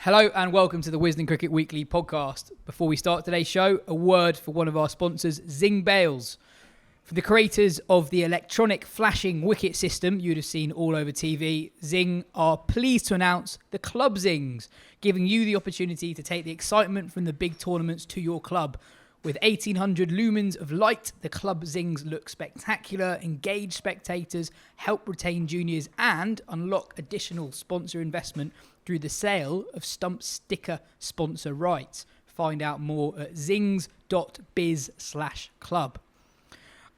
Hello and welcome to the Wisden Cricket Weekly Podcast. Before we start today's show, a word for one of our sponsors, Zing Bales. For the creators of the electronic flashing wicket system you'd have seen all over TV, Zing are pleased to announce the Club Zings, giving you the opportunity to take the excitement from the big tournaments to your club. With 1,800 lumens of light, the Club Zings look spectacular, engage spectators, help retain juniors and unlock additional sponsor investment through the sale of Stump sticker sponsor rights. Find out more at zings.biz/club.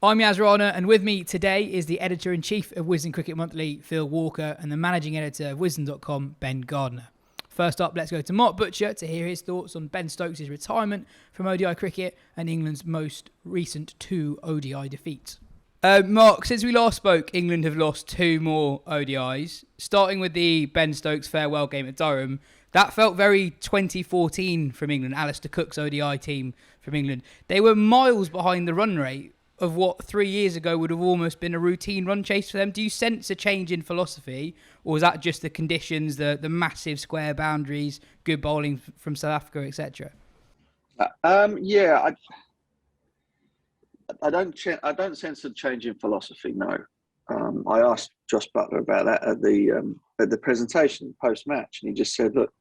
I'm Yas Rana, and with me today is the Editor-in-Chief of Wisden Cricket Monthly, Phil Walker, and the Managing Editor of Wisden.com, Ben Gardner. First up, let's go to Mark Butcher to hear his thoughts on Ben Stokes' retirement from ODI cricket and England's most recent 2 ODI defeats. Mark, since we last spoke, England have lost 2 more ODIs. Starting with the Ben Stokes farewell game at Durham, that felt very 2014 from England, Alistair Cook's ODI team from England. They were miles behind the run rate of what 3 years ago would have almost been a routine run chase for them. Do you sense a change in philosophy, or is that just the conditions, the massive square boundaries, good bowling from South Africa, etc.? I don't sense a change in philosophy. No, I asked Josh Butler about that at the presentation post match, and he just said, "Look,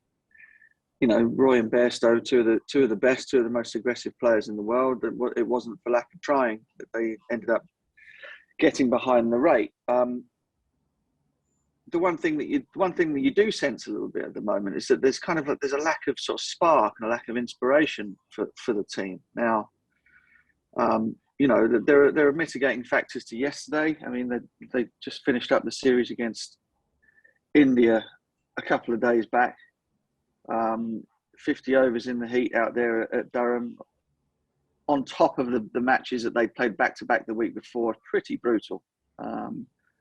you know, Roy and Bairstow, two of the best, two of the most aggressive players in the world. That it wasn't for lack of trying that they ended up getting behind the rate." The one thing that you do sense a little bit at the moment is that there's a lack of sort of spark and a lack of inspiration for the team now. You know, there are mitigating factors to yesterday. I mean, they just finished up the series against India a couple of days back. 50 overs in the heat out there at Durham, on top of the matches that they played back-to-back the week before. Pretty brutal,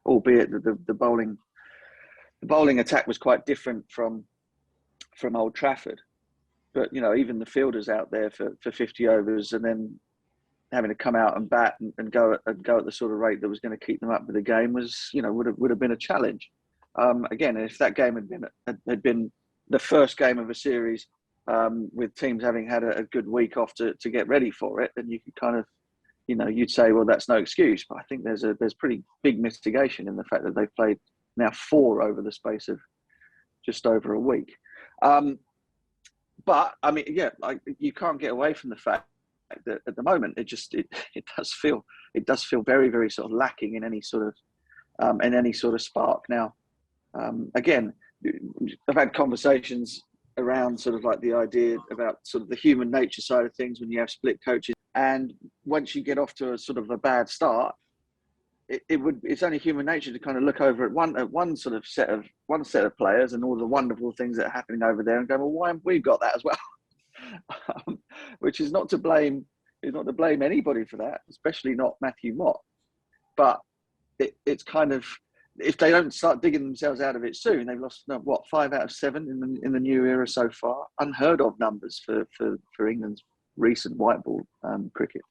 albeit that the bowling attack was quite different from Old Trafford. But, you know, even the fielders out there for 50 overs and then having to come out and bat and go at the sort of rate that was going to keep them up with the game was, you know, would have been a challenge. Again, if that game had been the first game of a series with teams having had a good week off to get ready for it, then you could kind of, you know, you'd say, well, that's no excuse. But I think there's pretty big mitigation in the fact that they've played now 4 over the space of just over a week. But I mean, yeah, like, you can't get away from the fact that at the moment it does feel very, very sort of lacking in any sort of spark. Now, again, I've had conversations around sort of like the idea about sort of the human nature side of things when you have split coaches, and once you get off to a sort of a bad start, it's only human nature to kind of look over at one set of players and all the wonderful things that are happening over there and go, well, why haven't we got that as well? Which is not to blame anybody for that, especially not Matthew Mott. But it's kind of, if they don't start digging themselves out of it soon, they've lost 5 out of 7 in the new era so far. Unheard of numbers for England's recent white ball cricket.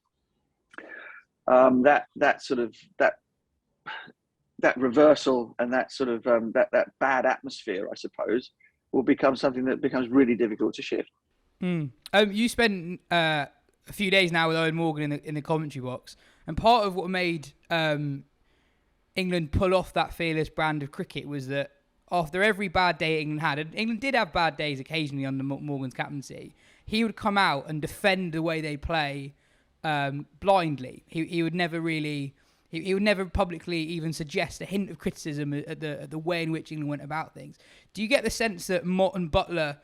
That reversal and that sort of that bad atmosphere, I suppose, will become something that becomes really difficult to shift. You spent a few days now with Owen Morgan in the commentary box, and part of what made England pull off that fearless brand of cricket was that after every bad day England had, and England did have bad days occasionally under Morgan's captaincy, he would come out and defend the way they play blindly. He would never really, he would never publicly even suggest a hint of criticism at the way in which England went about things. Do you get the sense that Mott and Butler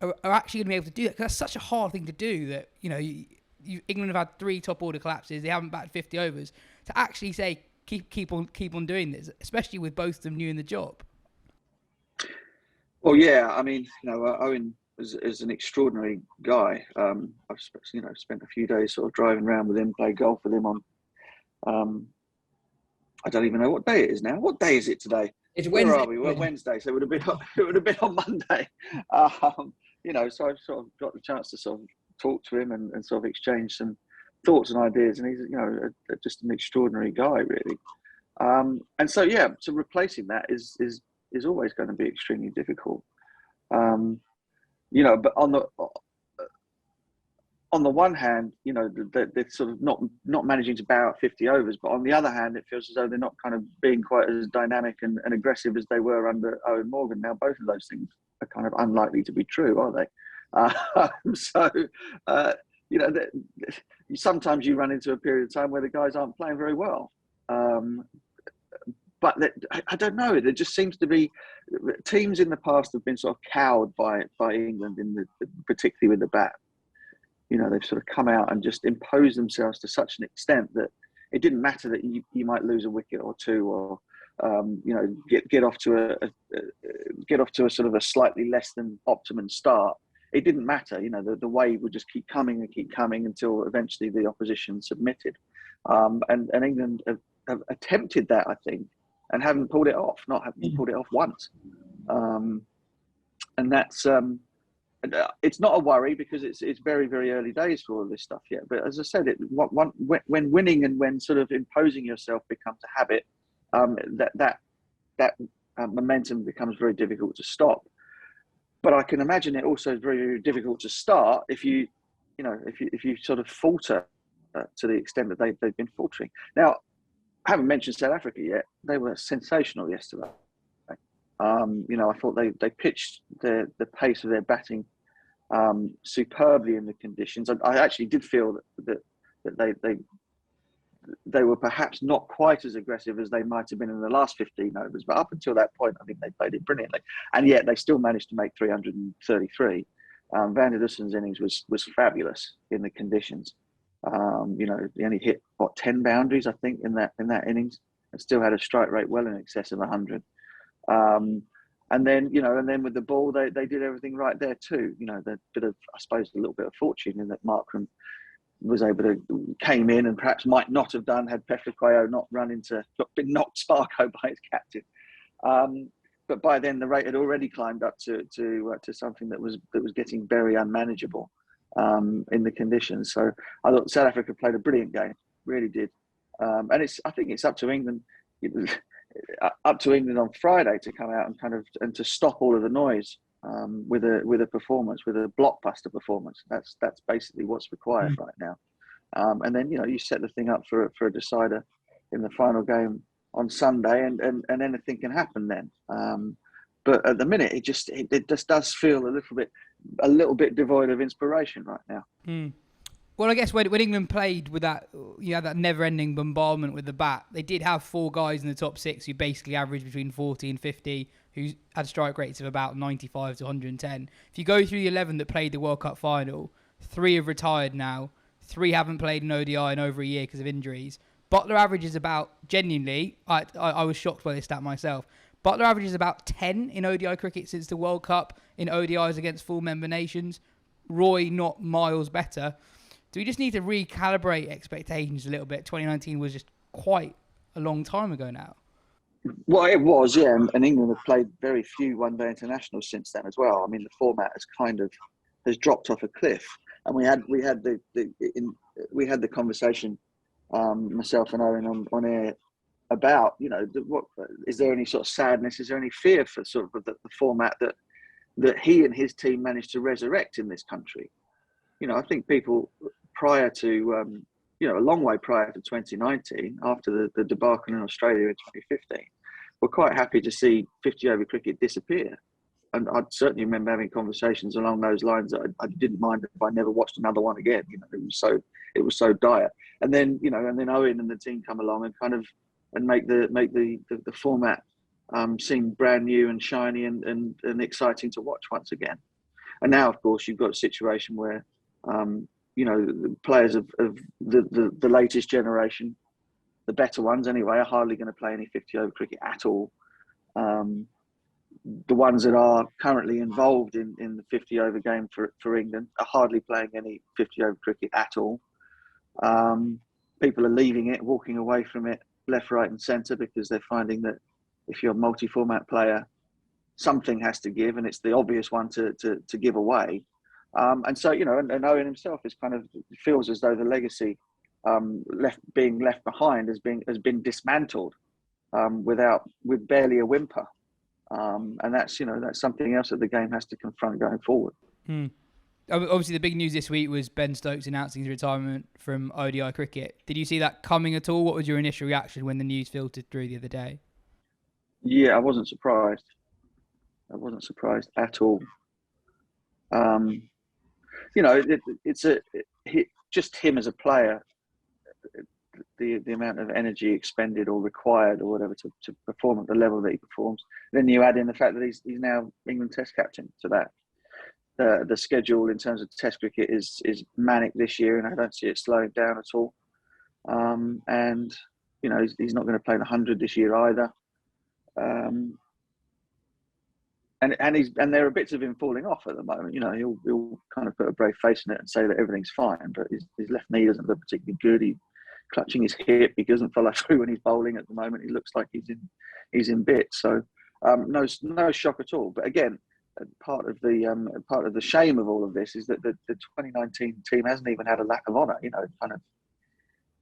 are actually going to be able to do that? Because that's such a hard thing to do, that, you know, England have had 3 top order collapses, they haven't batted 50 overs, to actually say keep on doing this, especially with both of them new in the job. Well, yeah, I mean, you know, Owen is an extraordinary guy. I've spent a few days sort of driving around with him, played golf with him on I don't even know what day it is now. What day is it today? It's Wednesday. Where are we? We're Wednesday, so it would have been on Monday. You know, so I've sort of got the chance to sort of talk to him and sort of exchange some thoughts and ideas, and he's, you know, just an extraordinary guy, really. And so, yeah, so replacing that is always going to be extremely difficult. but on the one hand, they're sort of not managing to bow out 50 overs, but on the other hand, it feels as though they're not kind of being quite as dynamic and aggressive as they were under Owen Morgan. Now, both of those things are kind of unlikely to be true, are they? Sometimes you run into a period of time where the guys aren't playing very well. But I don't know. There just seems to be teams in the past have been sort of cowed by England, particularly with the bat. They've sort of come out and just imposed themselves to such an extent that it didn't matter that you might lose a wicket or two, or get off to a sort of a slightly less than optimum start. It didn't matter. The wave would just keep coming until eventually the opposition submitted. And England have attempted that, I think, and haven't pulled it off. Haven't pulled it off once. And that's. It's not a worry because it's very, very early days for all this stuff yet. But as I said, when winning and when sort of imposing yourself becomes a habit, that momentum becomes very difficult to stop. But I can imagine it also is very, very difficult to start if you sort of falter to the extent that they've been faltering. Now, I haven't mentioned South Africa yet. They were sensational yesterday. I thought they pitched the pace of their batting superbly in the conditions. I actually did feel that they were perhaps not quite as aggressive as they might have been in the last 15 overs, but up until that point, I think they played it brilliantly, and yet they still managed to make 333. Van der Dussen's innings was fabulous in the conditions. He only hit 10 boundaries, I think, in that innings, and still had a strike rate well in excess of 100. And then with the ball, they did everything right there too. The bit of, I suppose, a little bit of fortune in that Markram came in and perhaps might not have done had Petraqueo not been knocked Sparko by his captain. But by then the rate had already climbed up to something that was getting very unmanageable in the conditions. So I thought South Africa played a brilliant game, really did. And I think it's up to England. Up to England on Friday to come out and to stop all of the noise with a performance, with a blockbuster performance. That's basically what's required right now. And then you set the thing up for a decider in the final game on Sunday, and anything can happen then. But at the minute, it just does feel a little bit devoid of inspiration right now. Well, I guess when England played with that, that never-ending bombardment with the bat, they did have 4 guys in the top 6 who basically averaged between 40 and 50, who had strike rates of about 95 to 110. If you go through the 11 that played the World Cup final, 3 have retired now, 3 haven't played an ODI in over a year because of injuries. Buttler averages about, genuinely, I was shocked by this stat myself, Buttler averages about 10 in ODI cricket since the World Cup in ODIs against full member nations. Roy not miles better. Do we just need to recalibrate expectations a little bit? 2019 was just quite a long time ago now. Well, it was, yeah, and England have played very few one-day internationals since then as well. I mean, the format has dropped off a cliff, and we had the conversation, myself and Owen on air about what is there any sort of sadness? Is there any fear for sort of the format that he and his team managed to resurrect in this country? I think people prior to, a long way prior to 2019, after the debacle in Australia in 2015, were quite happy to see 50-over cricket disappear. And I certainly remember having conversations along those lines that I didn't mind if I never watched another one again. It was so dire. And then Owen and the team come along and make the format seem brand new and shiny and exciting to watch once again. And now, of course, you've got a situation where the players of the latest generation, the better ones anyway, are hardly going to play any 50-over cricket at all. The ones that are currently involved in the 50-over game for England are hardly playing any 50-over cricket at all. People are leaving it, walking away from it left, right and centre because they're finding that if you're a multi-format player, something has to give, and it's the obvious one to give away. And so, and Owen himself feels as though the legacy being left behind has been dismantled with barely a whimper. And that's something else that the game has to confront going forward. Hmm. Obviously, the big news this week was Ben Stokes announcing his retirement from ODI cricket. Did you see that coming at all? What was your initial reaction when the news filtered through the other day? Yeah, I wasn't surprised. I wasn't surprised at all. Just him as a player, the amount of energy expended or required or whatever to perform at the level that he performs. Then you add in the fact that he's now England Test captain to that. The schedule in terms of Test cricket is manic this year, and I don't see it slowing down at all. And he's not going to play the 100 this year either. And there are bits of him falling off at the moment. He'll kind of put a brave face in it and say that everything's fine, but his left knee doesn't look particularly good. He's clutching his hip. He doesn't follow through when he's bowling at the moment. He looks like he's in bits. So no shock at all. But again, part of the shame of all of this is that the 2019 team hasn't even had a lap of honour.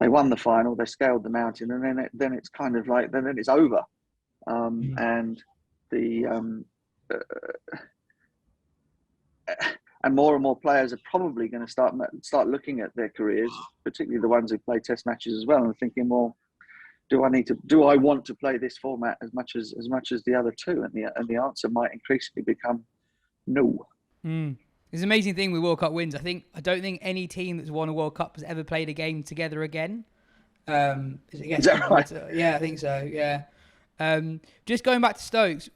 They won the final, they scaled the mountain, and then it's kind of like then it's over. And more and more players are probably going to start looking at their careers, particularly the ones who play Test matches as well, and thinking, well, do I want to play this format as much as the other two? And the answer might increasingly become no. It's an amazing thing with World Cup wins. I don't think any team that's won a World Cup has ever played a game together again. Is that right? Yeah, I think so. Yeah. Just going back to Stokes,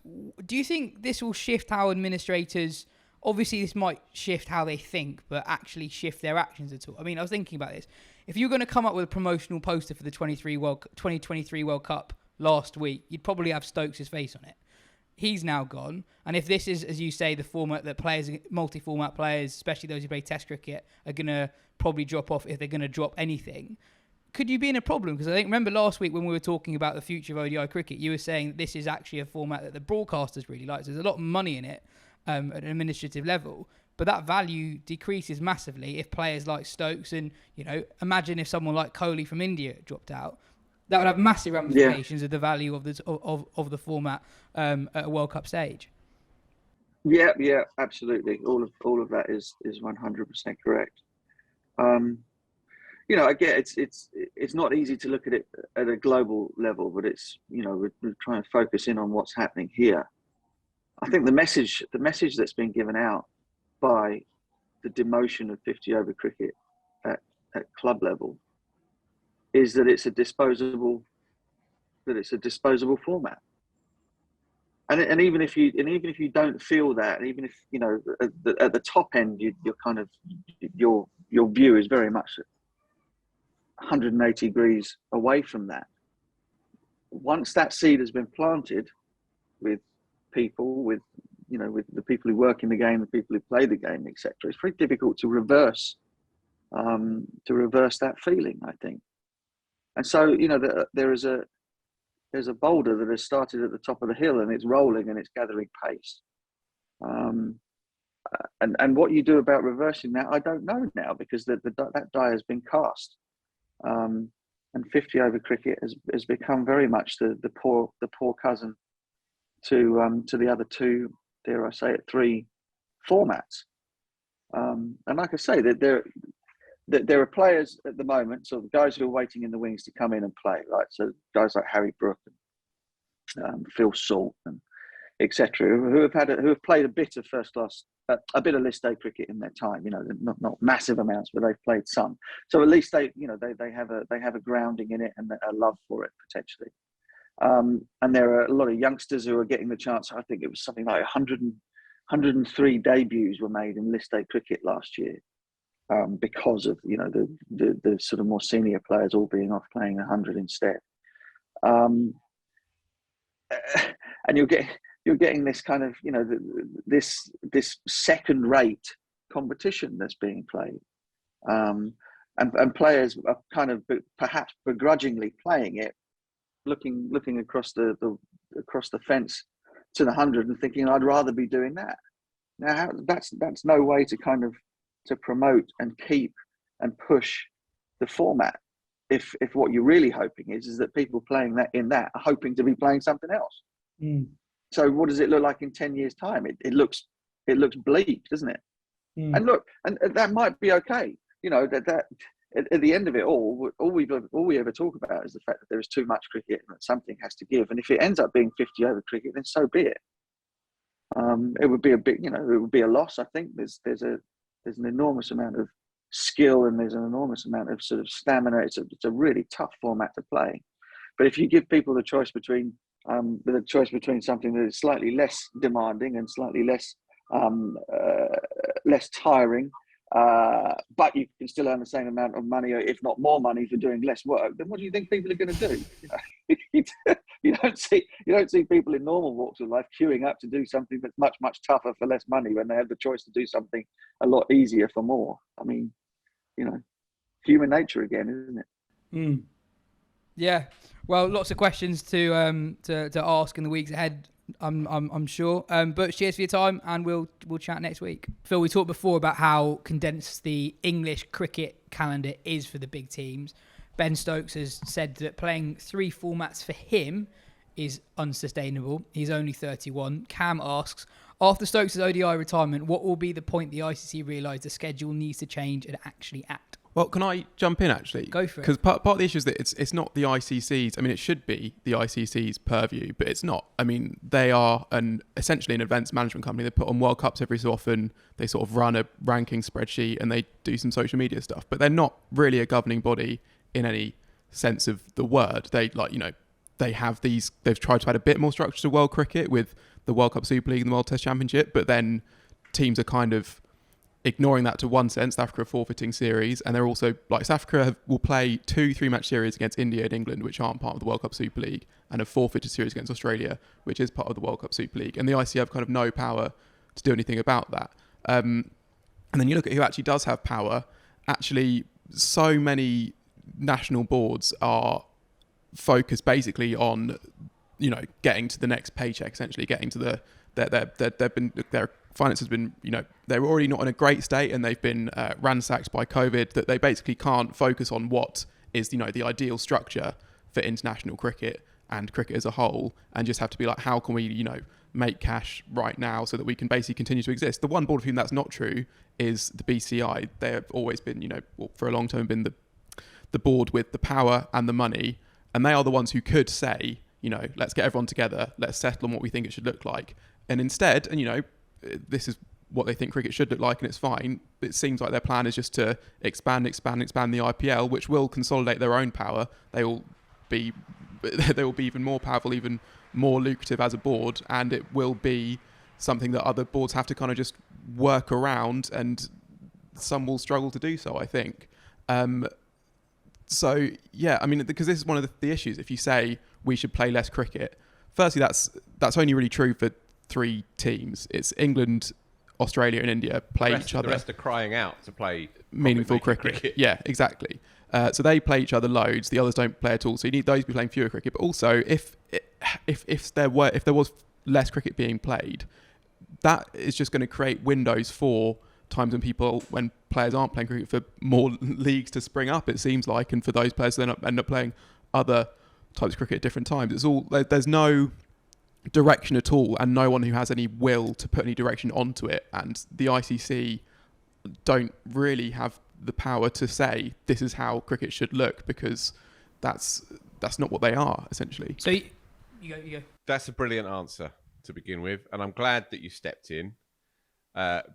do you think this will shift how administrators? Obviously, this might shift how they think, but actually shift their actions at all. I mean, I was thinking about this. If you're going to come up with a promotional poster for the 2023 World Cup last week, you'd probably have Stokes' face on it. He's now gone. And if this is, as you say, the format that players, multi-format players, especially those who play Test cricket, are going to probably drop off if they're going to drop anything, could you be in a problem? Because remember last week when we were talking about the future of ODI cricket, you were saying that this is actually a format that the broadcasters really like. So there's a lot of money in it at an administrative level. But that value decreases massively if players like Stokes and, imagine if someone like Kohli from India dropped out. That would have massive ramifications of the value of the format at a World Cup stage. Yeah, absolutely. All of that is 100% correct. I get it's not easy to look at it at a global level, but it's we're trying to focus in on what's happening here. I think the message that's been given out by the demotion of 50 over cricket at club level is that it's a disposable format. And even if you don't feel that, and even if at the top end you're kind of your view is very much 180 degrees away from that. Once that seed has been planted with people, with the people who work in the game, the people who play the game, etc., it's very difficult to reverse that feeling, I think. And so there's a boulder that has started at the top of the hill and it's rolling and it's gathering pace. And what you do about reversing that, I don't know now, because that die has been cast. And 50 over cricket has become very much the poor cousin to the other two, dare I say it, three formats. And like I say, that there are players at the moment, so the guys who are waiting in the wings to come in and play, right? So guys like Harry Brook and Phil Salt and etc., who have played a bit of first class, a bit of list A cricket in their time. Not massive amounts, but they've played some. So at least they have a grounding in it and a love for it potentially. And there are a lot of youngsters who are getting the chance. I think it was something like 103 debuts were made in list A cricket last year, because of the sort of more senior players all being off playing 100 instead. And you're getting this kind of this second rate competition that's being played, and players are kind of perhaps begrudgingly playing it, looking across the fence to the 100 and thinking, I'd rather be doing that. Now that's no way to kind of to promote and keep and push the format. If what you're really hoping is that people playing that are hoping to be playing something else. So what does it look like in 10 years' time? It looks bleak, doesn't it? And look, and that might be okay. You know, that at the end of it all we ever talk about is the fact that there is too much cricket and that something has to give. And if it ends up being 50 over cricket, then so be it. It would be a big, it would be a loss. I think there's an enormous amount of skill and there's an enormous amount of sort of stamina. It's a really tough format to play. But if you give people the choice between something that is slightly less demanding and slightly less tiring, but you can still earn the same amount of money, or if not more money, for doing less work, then what do you think people are going to do? You don't see people in normal walks of life queuing up to do something that's much, much tougher for less money when they have the choice to do something a lot easier for more. I mean, human nature again, isn't it? Yeah. Well, lots of questions to ask in the weeks ahead, I'm sure. But cheers for your time, and we'll chat next week. Phil, we talked before about how condensed the English cricket calendar is for the big teams. Ben Stokes has said that playing 3 formats for him is unsustainable. He's only 31. Cam asks, after Stokes' ODI retirement, what will be the point the ICC realise the schedule needs to change and actually act? Well, can I jump in, actually? Go for it. Because part of the issue is that it's not the ICC's. I mean, it should be the ICC's purview, but it's not. I mean, they are essentially an events management company. They put on World Cups every so often. They sort of run a ranking spreadsheet and they do some social media stuff. But they're not really a governing body in any sense of the word. They have these. They've tried to add a bit more structure to world cricket with the World Cup Super League and the World Test Championship, but then teams are kind of ignoring that to one sense. South Africa are forfeiting series, and they're also, like, South Africa will play 2 3-match series against India and England, which aren't part of the World Cup Super League, and have forfeited series against Australia, which is part of the World Cup Super League. And the ICC have kind of no power to do anything about that. And then you look at who actually does have power. Actually, so many national boards are focused basically on, getting to the next paycheck, essentially getting to their finance has been, they're already not in a great state, and they've been ransacked by COVID, that they basically can't focus on what is, the ideal structure for international cricket and cricket as a whole, and just have to be like, how can we, make cash right now so that we can basically continue to exist? The one board of whom that's not true is the BCI. They have always been, for a long time been the board with the power and the money, and they are the ones who could say, let's get everyone together, let's settle on what we think it should look like. And instead, this is what they think cricket should look like, and it's fine. It seems like their plan is just to expand the IPL, which will consolidate their own power. They will be even more powerful, even more lucrative as a board, and it will be something that other boards have to kind of just work around, and some will struggle to do so, I think. So yeah, I mean, because this is one of the issues. If you say we should play less cricket, firstly, that's only really true for 3 teams. It's England, Australia and India play each other. The rest are crying out to play meaningful cricket. Yeah, exactly. So they play each other loads. The others don't play at all. So you need those to be playing fewer cricket. But also, if there was less cricket being played, that is just going to create windows for times when players aren't playing cricket, for more leagues to spring up, it seems like, and for those players to then end up playing other types of cricket at different times. There's no direction at all, and no one who has any will to put any direction onto it, and the ICC don't really have the power to say this is how cricket should look, because that's not what they are, essentially. So you go. That's a brilliant answer to begin with, and I'm glad that you stepped in,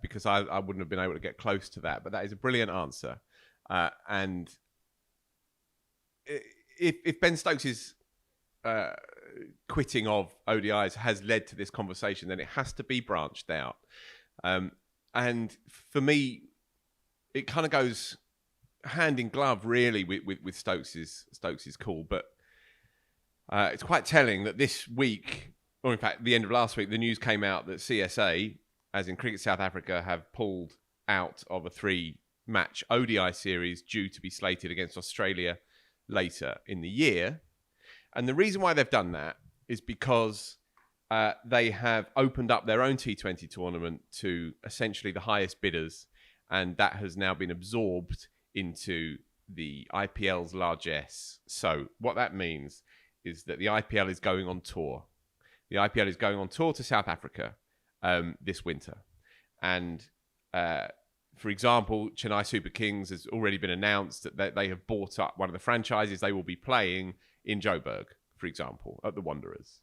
because I wouldn't have been able to get close to that, but that is a brilliant answer. And if Ben Stokes' quitting of ODIs has led to this conversation, then it has to be branched out. And for me, it kind of goes hand in glove, really, with Stokes' call. But it's quite telling that this week, or in fact, the end of last week, the news came out that CSA, as in Cricket South Africa, have pulled out of a 3-match ODI series due to be slated against Australia later in the year. And the reason why they've done that is because they have opened up their own T20 tournament to essentially the highest bidders, and that has now been absorbed into the IPL's largesse. So what that means is that the IPL is going on tour. The IPL is going on tour to South Africa this winter. And For example, Chennai Super Kings has already been announced that they have bought up one of the franchises. They will be playing in Joburg, for example, at the Wanderers.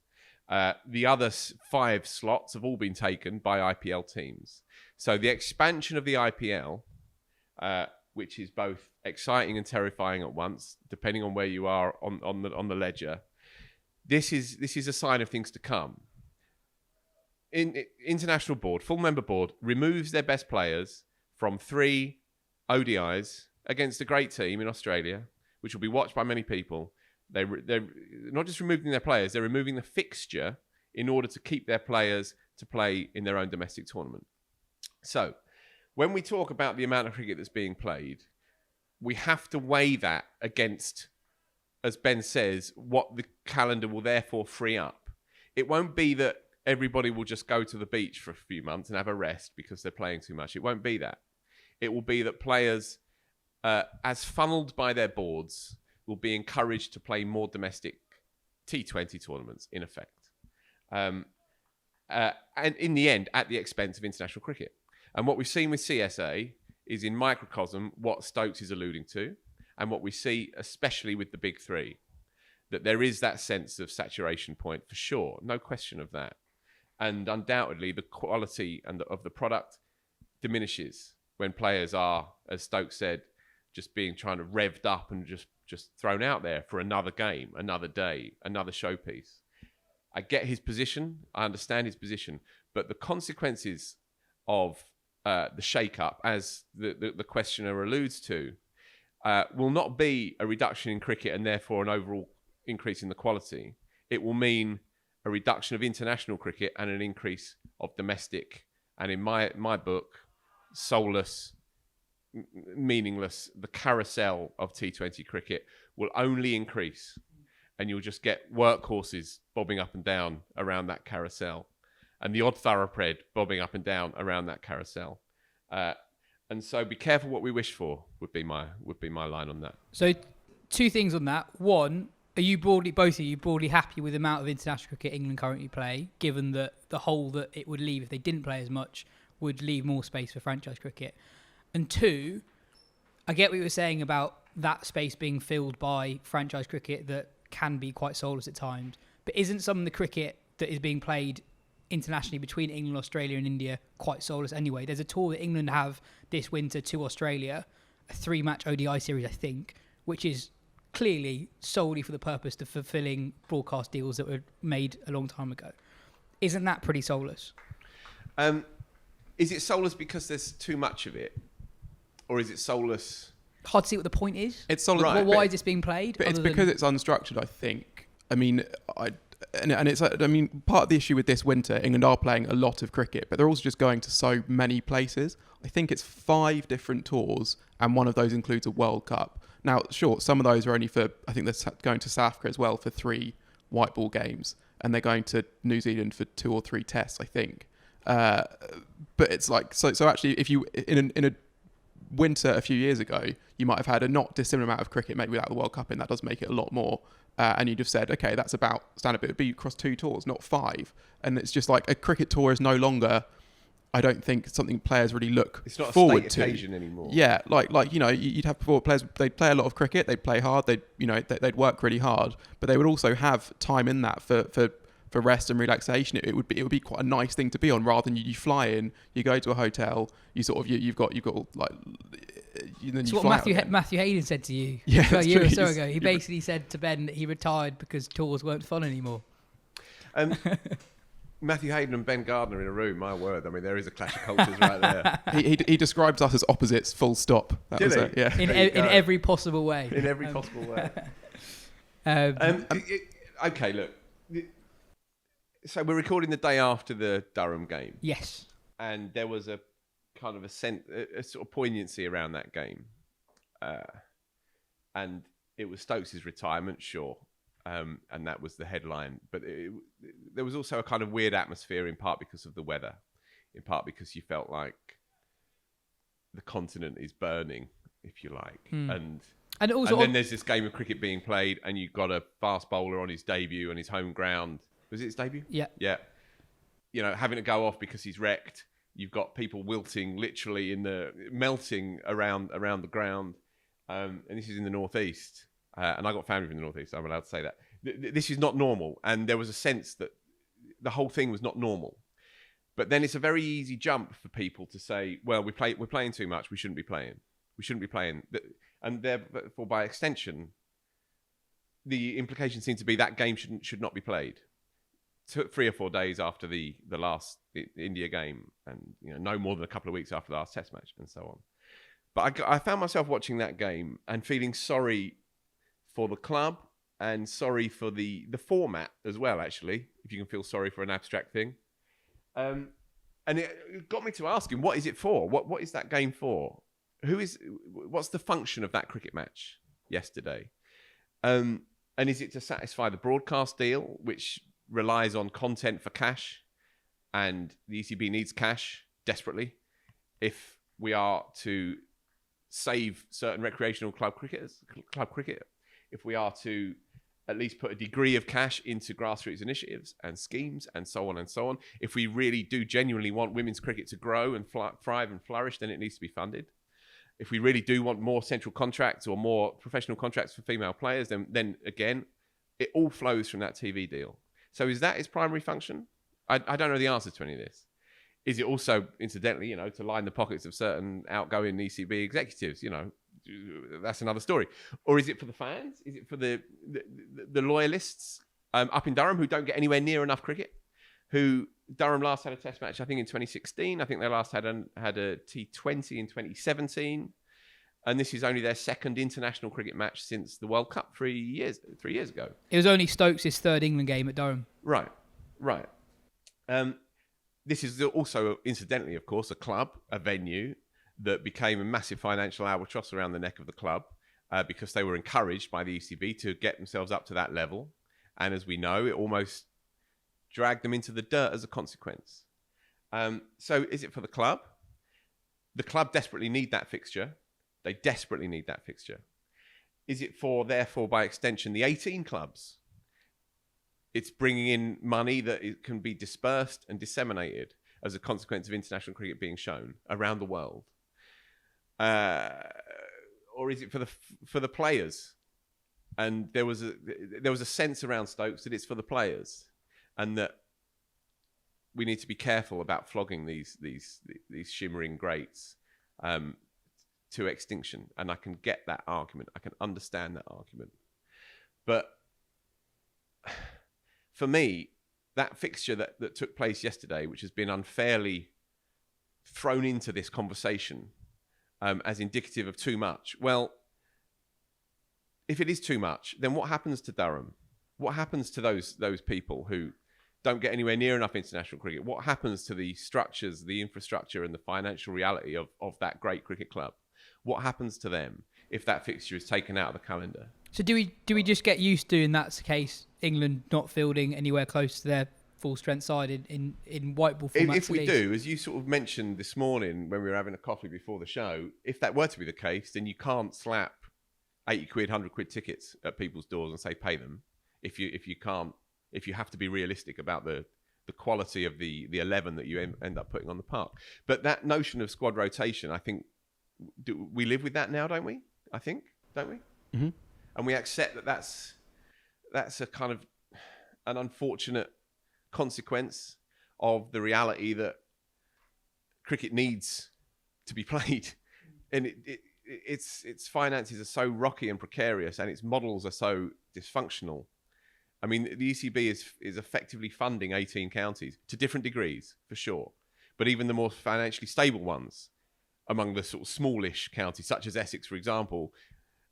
The other 5 slots have all been taken by IPL teams. So the expansion of the IPL, which is both exciting and terrifying at once, depending on where you are on the ledger, this is a sign of things to come. International board, full member board, removes their best players from 3 ODIs against a great team in Australia, which will be watched by many people. They're not just removing their players, they're removing the fixture in order to keep their players to play in their own domestic tournament. So, when we talk about the amount of cricket that's being played, we have to weigh that against, as Ben says, what the calendar will therefore free up. It won't be that everybody will just go to the beach for a few months and have a rest because they're playing too much. It won't be that. It will be that players, as funneled by their boards, will be encouraged to play more domestic T20 tournaments, in effect. And in the end, at the expense of international cricket. And what we've seen with CSA is in microcosm what Stokes is alluding to, and what we see especially with the big 3, that there is that sense of saturation point for sure, no question of that. And undoubtedly, the quality of the product diminishes when players are, as Stokes said, just being trying to revved up and just thrown out there for another game, another day, another showpiece. I get his position. I understand his position. But the consequences of the shake-up, as the questioner alludes to, will not be a reduction in cricket and therefore an overall increase in the quality. It will mean a reduction of international cricket and an increase of domestic. And in my book, soulless, meaningless, the carousel of T20 cricket will only increase, and you'll just get workhorses bobbing up and down around that carousel, and the odd thoroughbred bobbing up and down around that carousel. And so, be careful what we wish for. Would be my line on that. So, 2 things on that. One, are you both of you broadly happy with the amount of international cricket England currently play, given that the hole that it would leave if they didn't play as much would leave more space for franchise cricket? And 2, I get what you were saying about that space being filled by franchise cricket that can be quite soulless at times. But isn't some of the cricket that is being played internationally between England, Australia and India quite soulless anyway? There's a tour that England have this winter to Australia, a 3-match ODI series, I think, which is clearly solely for the purpose of fulfilling broadcast deals that were made a long time ago. Isn't that pretty soulless? Is it soulless because there's too much of it? Or is it soulless? Hard to see what the point is. It's soulless. Right. Why is this being played? But it's because it's unstructured, I think. I mean, it's. I mean, part of the issue with this winter, England are playing a lot of cricket, but they're also just going to so many places. I think it's 5 different tours, and one of those includes a World Cup. Now, sure, some of those are only for, I think they're going to South Africa as well for 3 white ball games, and they're going to New Zealand for 2 or 3 tests, I think. But it's like, so actually, if you, in a winter a few years ago, you might have had a not dissimilar amount of cricket, maybe without the World Cup in, that does make it a lot more. And you'd have said, okay, that's about standard, but it would be across 2 tours, not 5. And it's just like a cricket tour is no longer, I don't think, something players really look forward to. It's not a state occasion anymore. Yeah, like you know, you'd have players, they'd play a lot of cricket, they'd play hard, they'd work really hard, but they would also have time in that for rest and relaxation. It would be quite a nice thing to be on, rather than you fly in, you go to a hotel, you sort of you've got like. It's what Matthew Hayden said to you a year or so ago. He basically said to Ben that he retired because tours weren't fun anymore. Matthew Hayden and Ben Gardner in a room, my word. I mean, there is a clash of cultures right there. He describes us as opposites, full stop. That was it, yeah. In every possible way. In every possible way. Okay, look. So we're recording the day after the Durham game. Yes. And there was a kind of a sort of poignancy around that game. And it was Stokes' retirement, sure. And that was the headline. But there was also a kind of weird atmosphere, in part because of the weather, in part because you felt like the continent is burning, if you like. And then there's this game of cricket being played, and you've got a fast bowler on his debut on his home ground. Was it his debut? Yeah. Yeah. You know, having to go off because he's wrecked. You've got people wilting, literally melting around the ground, and this is in the northeast. And I got family from the northeast, so I'm allowed to say that. This is not normal, and there was a sense that the whole thing was not normal. But then it's a very easy jump for people to say, well, we're playing too much, we shouldn't be playing. We shouldn't be playing. And therefore, by extension, the implication seems to be that game should not be played. 3 or 4 days after the last India game, and no more than a couple of weeks after the last Test match, and so on. But I found myself watching that game and feeling sorry for the club and sorry for the format as well, actually, if you can feel sorry for an abstract thing. And it got me to asking, what is it for? What is that game for? What's the function of that cricket match yesterday? And is it to satisfy the broadcast deal, which relies on content for cash, and the ECB needs cash desperately if we are to save certain recreational club cricket, if we are to at least put a degree of cash into grassroots initiatives and schemes and so on and so on. If we really do genuinely want women's cricket to grow and thrive and flourish, then it needs to be funded. If we really do want more central contracts or more professional contracts for female players, then again, it all flows from that TV deal. So is that its primary function? I don't know the answer to any of this. Is it also, incidentally, to line the pockets of certain outgoing ECB executives? That's another story. Or is it for the fans? Is it for the loyalists up in Durham who don't get anywhere near enough cricket? Durham last had a Test match, I think, in 2016. I think they last had a T20 in 2017. And this is only their second international cricket match since the World Cup 3 years ago. It was only Stokes' third England game at Durham. Right. This is also, incidentally, of course, a club, a venue that became a massive financial albatross around the neck of the club because they were encouraged by the ECB to get themselves up to that level. And as we know, it almost dragged them into the dirt as a consequence. So is it for the club? The club desperately need that fixture. They desperately need that fixture. Is it therefore, by extension, the 18 clubs? It's bringing in money that it can be dispersed and disseminated as a consequence of international cricket being shown around the world. Or is it for the players? And there was a sense around Stokes that it's for the players, and that we need to be careful about flogging these shimmering greats to extinction. And I can get that argument. I can understand that argument. But for me, that fixture that took place yesterday, which has been unfairly thrown into this conversation as indicative of too much. Well, if it is too much, then what happens to Durham? What happens to those people who don't get anywhere near enough international cricket? What happens to the structures, the infrastructure and the financial reality of that great cricket club? What happens to them if that fixture is taken out of the calendar? So do we just get used to, in that case, England not fielding anywhere close to their full strength side in white ball formats? If we do, as you sort of mentioned this morning when we were having a coffee before the show, if that were to be the case, then you can't slap 80 quid, 100 quid tickets at people's doors and say pay them. If you have to be realistic about the quality of the 11 that you end up putting on the park. But that notion of squad rotation, I think, we live with that now, don't we? I think, don't we? Mm-hmm. And we accept that that's a kind of an unfortunate consequence of the reality that cricket needs to be played, and its finances are so rocky and precarious, and its models are so dysfunctional. I mean, the ECB is effectively funding 18 counties to different degrees, for sure, but even the more financially stable ones, among the sort of smallish counties, such as Essex, for example,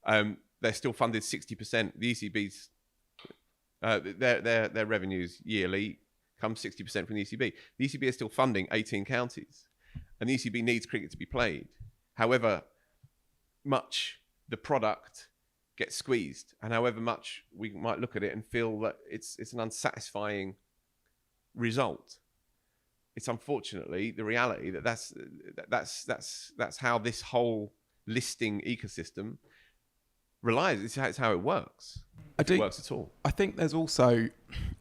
they're still funded 60%. The ECB's their revenues yearly come 60% from the ECB. The ECB is still funding 18 counties, and the ECB needs cricket to be played. However much the product gets squeezed, and however much we might look at it and feel that it's an unsatisfying result, it's unfortunately the reality that's how this whole listing ecosystem relies. It's how it works. It works at all. I think there's also,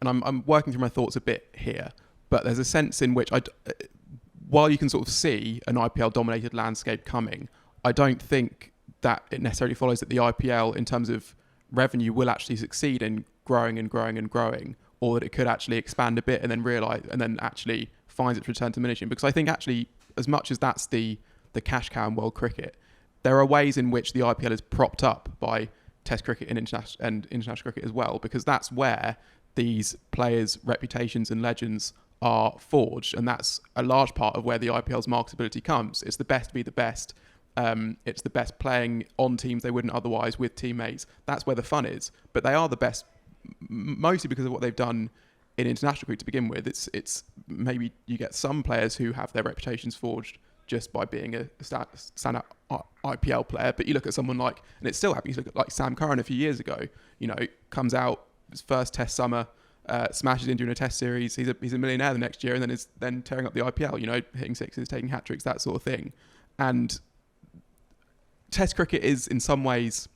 and I'm working through my thoughts a bit here, but there's a sense in which while you can sort of see an IPL-dominated landscape coming, I don't think that it necessarily follows that the IPL, in terms of revenue, will actually succeed in growing and growing and growing, or that it could actually expand a bit and then actually finds its return to diminishing. Because I think actually, as much as that's the cash cow in world cricket, there are ways in which the IPL is propped up by Test cricket and international cricket as well, because that's where these players' reputations and legends are forged, and that's a large part of where the IPL's marketability comes. It's the best be the best. It's the best playing on teams they wouldn't otherwise with teammates. That's where the fun is. But they are the best mostly because of what they've done in international cricket to begin with. It's maybe you get some players who have their reputations forged just by being a stand-up IPL player, but you look at someone like, and it's still happening, you look at like Sam Curran a few years ago, comes out his first test summer, smashes India in a test series, he's a millionaire the next year, and then is tearing up the IPL, hitting sixes, taking hat-tricks, that sort of thing. And test cricket is, in some ways,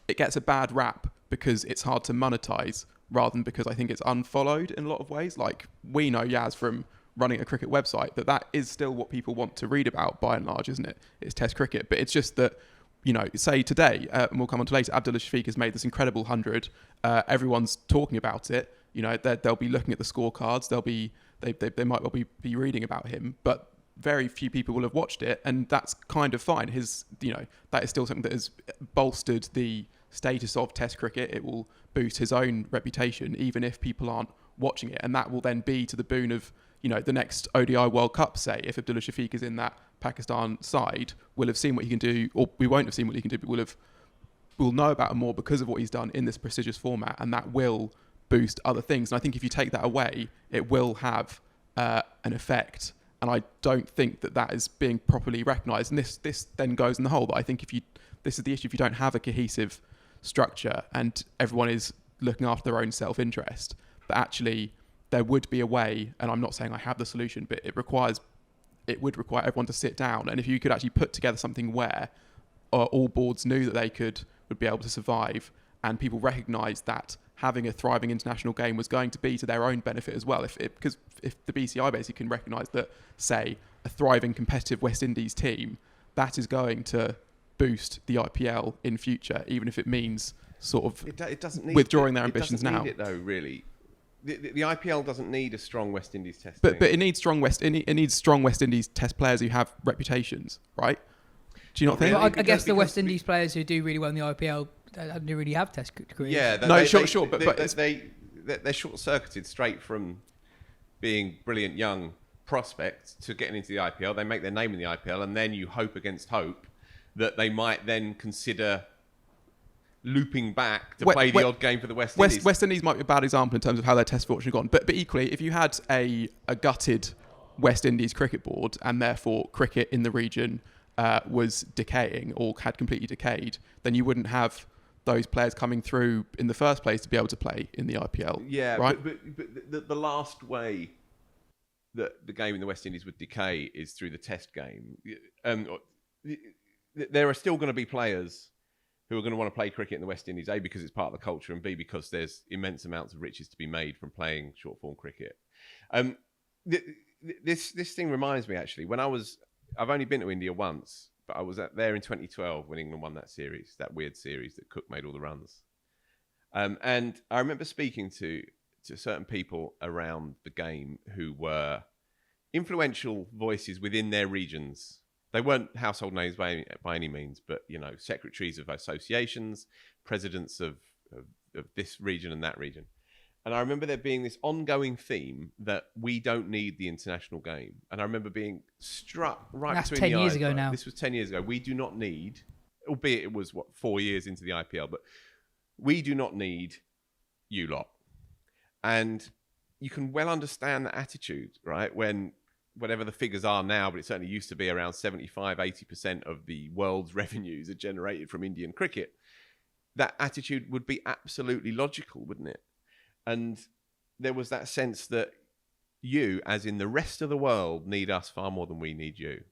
it gets a bad rap because it's hard to monetize, rather than because I think it's unfollowed in a lot of ways. Like, we know, Yas, from running a cricket website, that is still what people want to read about by and large, isn't it? It's test cricket. But it's just that, say today, and we'll come on to later, Abdullah Shafiq has made this incredible 100. Everyone's talking about it. They'll be looking at the scorecards. They might well be reading about him, but very few people will have watched it, and that's kind of fine. That is still something that has bolstered the status of test cricket. It will boost his own reputation, even if people aren't watching it, and that will then be to the boon of the next ODI World Cup. Say, if Abdullah Shafiq is in that Pakistan side, we'll have seen what he can do, or we won't have seen what he can do, but we'll know about him more because of what he's done in this prestigious format, and that will boost other things. And I think if you take that away, it will have an effect. And I don't think that is being properly recognised. And this then goes in the whole that I think this is the issue, if you don't have a cohesive structure and everyone is looking after their own self-interest, that actually there would be a way, and I'm not saying I have the solution, but it would require everyone to sit down. And if you could actually put together something where all boards knew that would be able to survive, and people recognised that having a thriving international game was going to be to their own benefit as well. Because if the BCI basically can recognise that, say, a thriving competitive West Indies team, that is going to boost the IPL in future, even if it means sort of it doesn't need withdrawing their ambitions now. It doesn't need it though, really. The IPL doesn't need a strong West Indies test. But it needs strong West Indies test players who have reputations, right? Do you not think? Well, I guess the West Indies players who do really well in the IPL don't really have test careers. Yeah, sure. But they're short-circuited straight from being brilliant young prospects to getting into the IPL. They make their name in the IPL, and then you hope against hope that they might then consider looping back to play the odd game for the West Indies. West Indies might be a bad example in terms of how their test fortune has gone. But equally, if you had a gutted West Indies cricket board, and therefore cricket in the region was decaying or had completely decayed, then you wouldn't have those players coming through in the first place to be able to play in the IPL. Yeah, right? but the last way that the game in the West Indies would decay is through the test game. There are still going to be players who are going to want to play cricket in the West Indies, A, because it's part of the culture, and B, because there's immense amounts of riches to be made from playing short-form cricket. This thing reminds me, actually, I've only been to India once, but I was there in 2012 when England won that series, that weird series that Cook made all the runs. And I remember speaking to certain people around the game who were influential voices within their regions. They weren't household names by any means, but, secretaries of associations, presidents of this region and that region. And I remember there being this ongoing theme that we don't need the international game. And I remember being struck right That's between the 10 years eyes. ago now. This was 10 years ago. We do not need, albeit it was, 4 years into the IPL, but we do not need you lot. And you can well understand that attitude, right? When whatever the figures are now, but it certainly used to be around 75, 80% of the world's revenues are generated from Indian cricket. That attitude would be absolutely logical, wouldn't it? And there was that sense that you, as in the rest of the world, need us far more than we need you.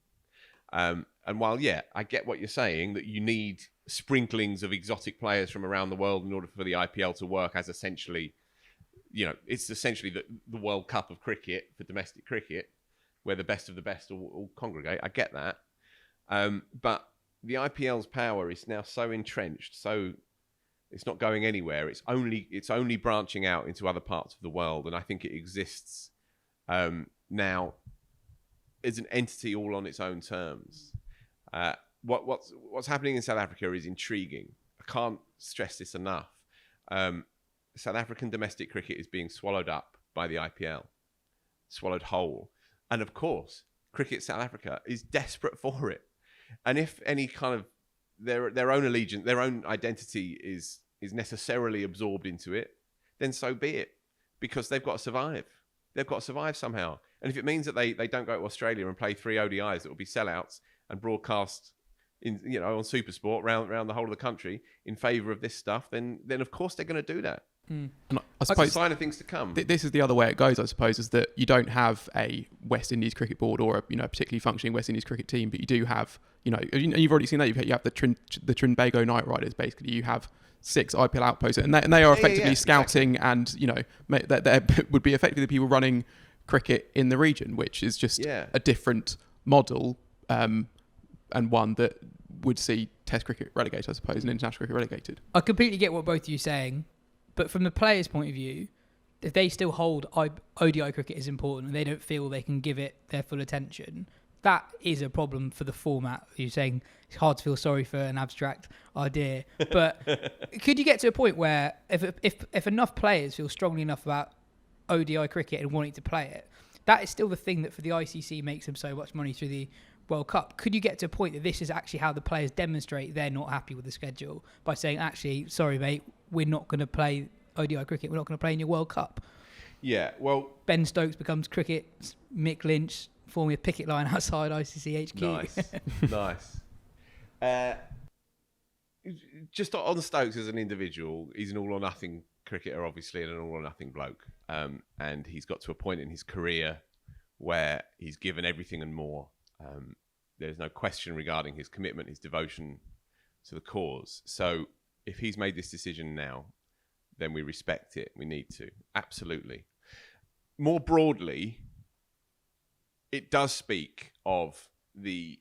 And while, I get what you're saying, that you need sprinklings of exotic players from around the world in order for the IPL to work as essentially, it's essentially the World Cup of cricket for domestic cricket. where the best of the best all congregate. I get that. But the IPL's power is now so entrenched, so it's not going anywhere. It's only branching out into other parts of the world, and I think it exists now as an entity all on its own terms. What's happening in South Africa is intriguing. I can't stress this enough. South African domestic cricket is being swallowed up by the IPL, swallowed whole. And of course, Cricket South Africa is desperate for it. And if any kind of their own allegiance, their own identity is necessarily absorbed into it, then so be it, because they've got to survive. They've got to survive somehow. And if it means that they don't go to Australia and play 3 ODIs that will be sellouts and broadcast on SuperSport around the whole of the country in favour of this stuff, then of course they're going to do that. And I suppose it's a sign of things to come. This is the other way it goes, I suppose, is that you don't have a West Indies cricket board or a particularly functioning West Indies cricket team, but you do have, you've already seen that. You have the Trinbago Knight Riders. Basically, you have 6 IPL outposts, and they are effectively scouting, exactly. And they would be effectively the people running cricket in the region, which is just a different model, and one that would see Test cricket relegated, I suppose, and international cricket relegated. I completely get what both of you are saying. But from the players' point of view, if they still hold ODI cricket is important and they don't feel they can give it their full attention, that is a problem for the format. You're saying it's hard to feel sorry for an abstract idea. But could you get to a point where if enough players feel strongly enough about ODI cricket and wanting to play it, that is still the thing that for the ICC makes them so much money through the World Cup? Could you get to a point that this is actually how the players demonstrate they're not happy with the schedule by saying, actually, sorry, mate, we're not going to play ODI cricket. We're not going to play in your World Cup. Yeah, well... Ben Stokes becomes cricket. Mick Lynch forming a picket line outside ICC HQ. Nice. Just on Stokes as an individual, he's an all-or-nothing cricketer, obviously, and an all-or-nothing bloke. And he's got to a point in his career where he's given everything and more. There's no question regarding his commitment, his devotion to the cause. So if he's made this decision now, then we respect it. We need to. Absolutely. More broadly, it does speak of the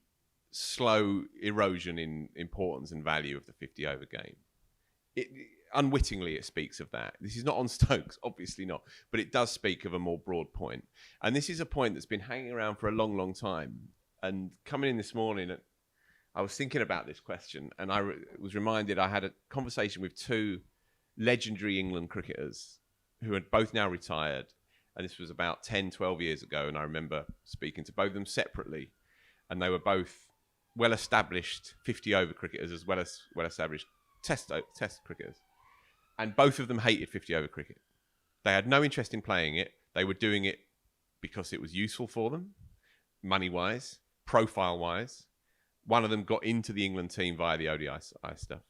slow erosion in importance and value of the 50-over game. Unwittingly, it speaks of that. This is not on Stokes, obviously not, but it does speak of a more broad point. And this is a point that's been hanging around for a long, long time. And coming in this morning, I was thinking about this question, and I was reminded I had a conversation with 2 legendary England cricketers who had both now retired. And this was about 10, 12 years ago. And I remember speaking to both of them separately. And they were both well-established 50-over cricketers as well as well-established test cricketers. And both of them hated 50-over cricket. They had no interest in playing it. They were doing it because it was useful for them, money-wise, profile-wise. One of them got into the England team via the ODI stuff.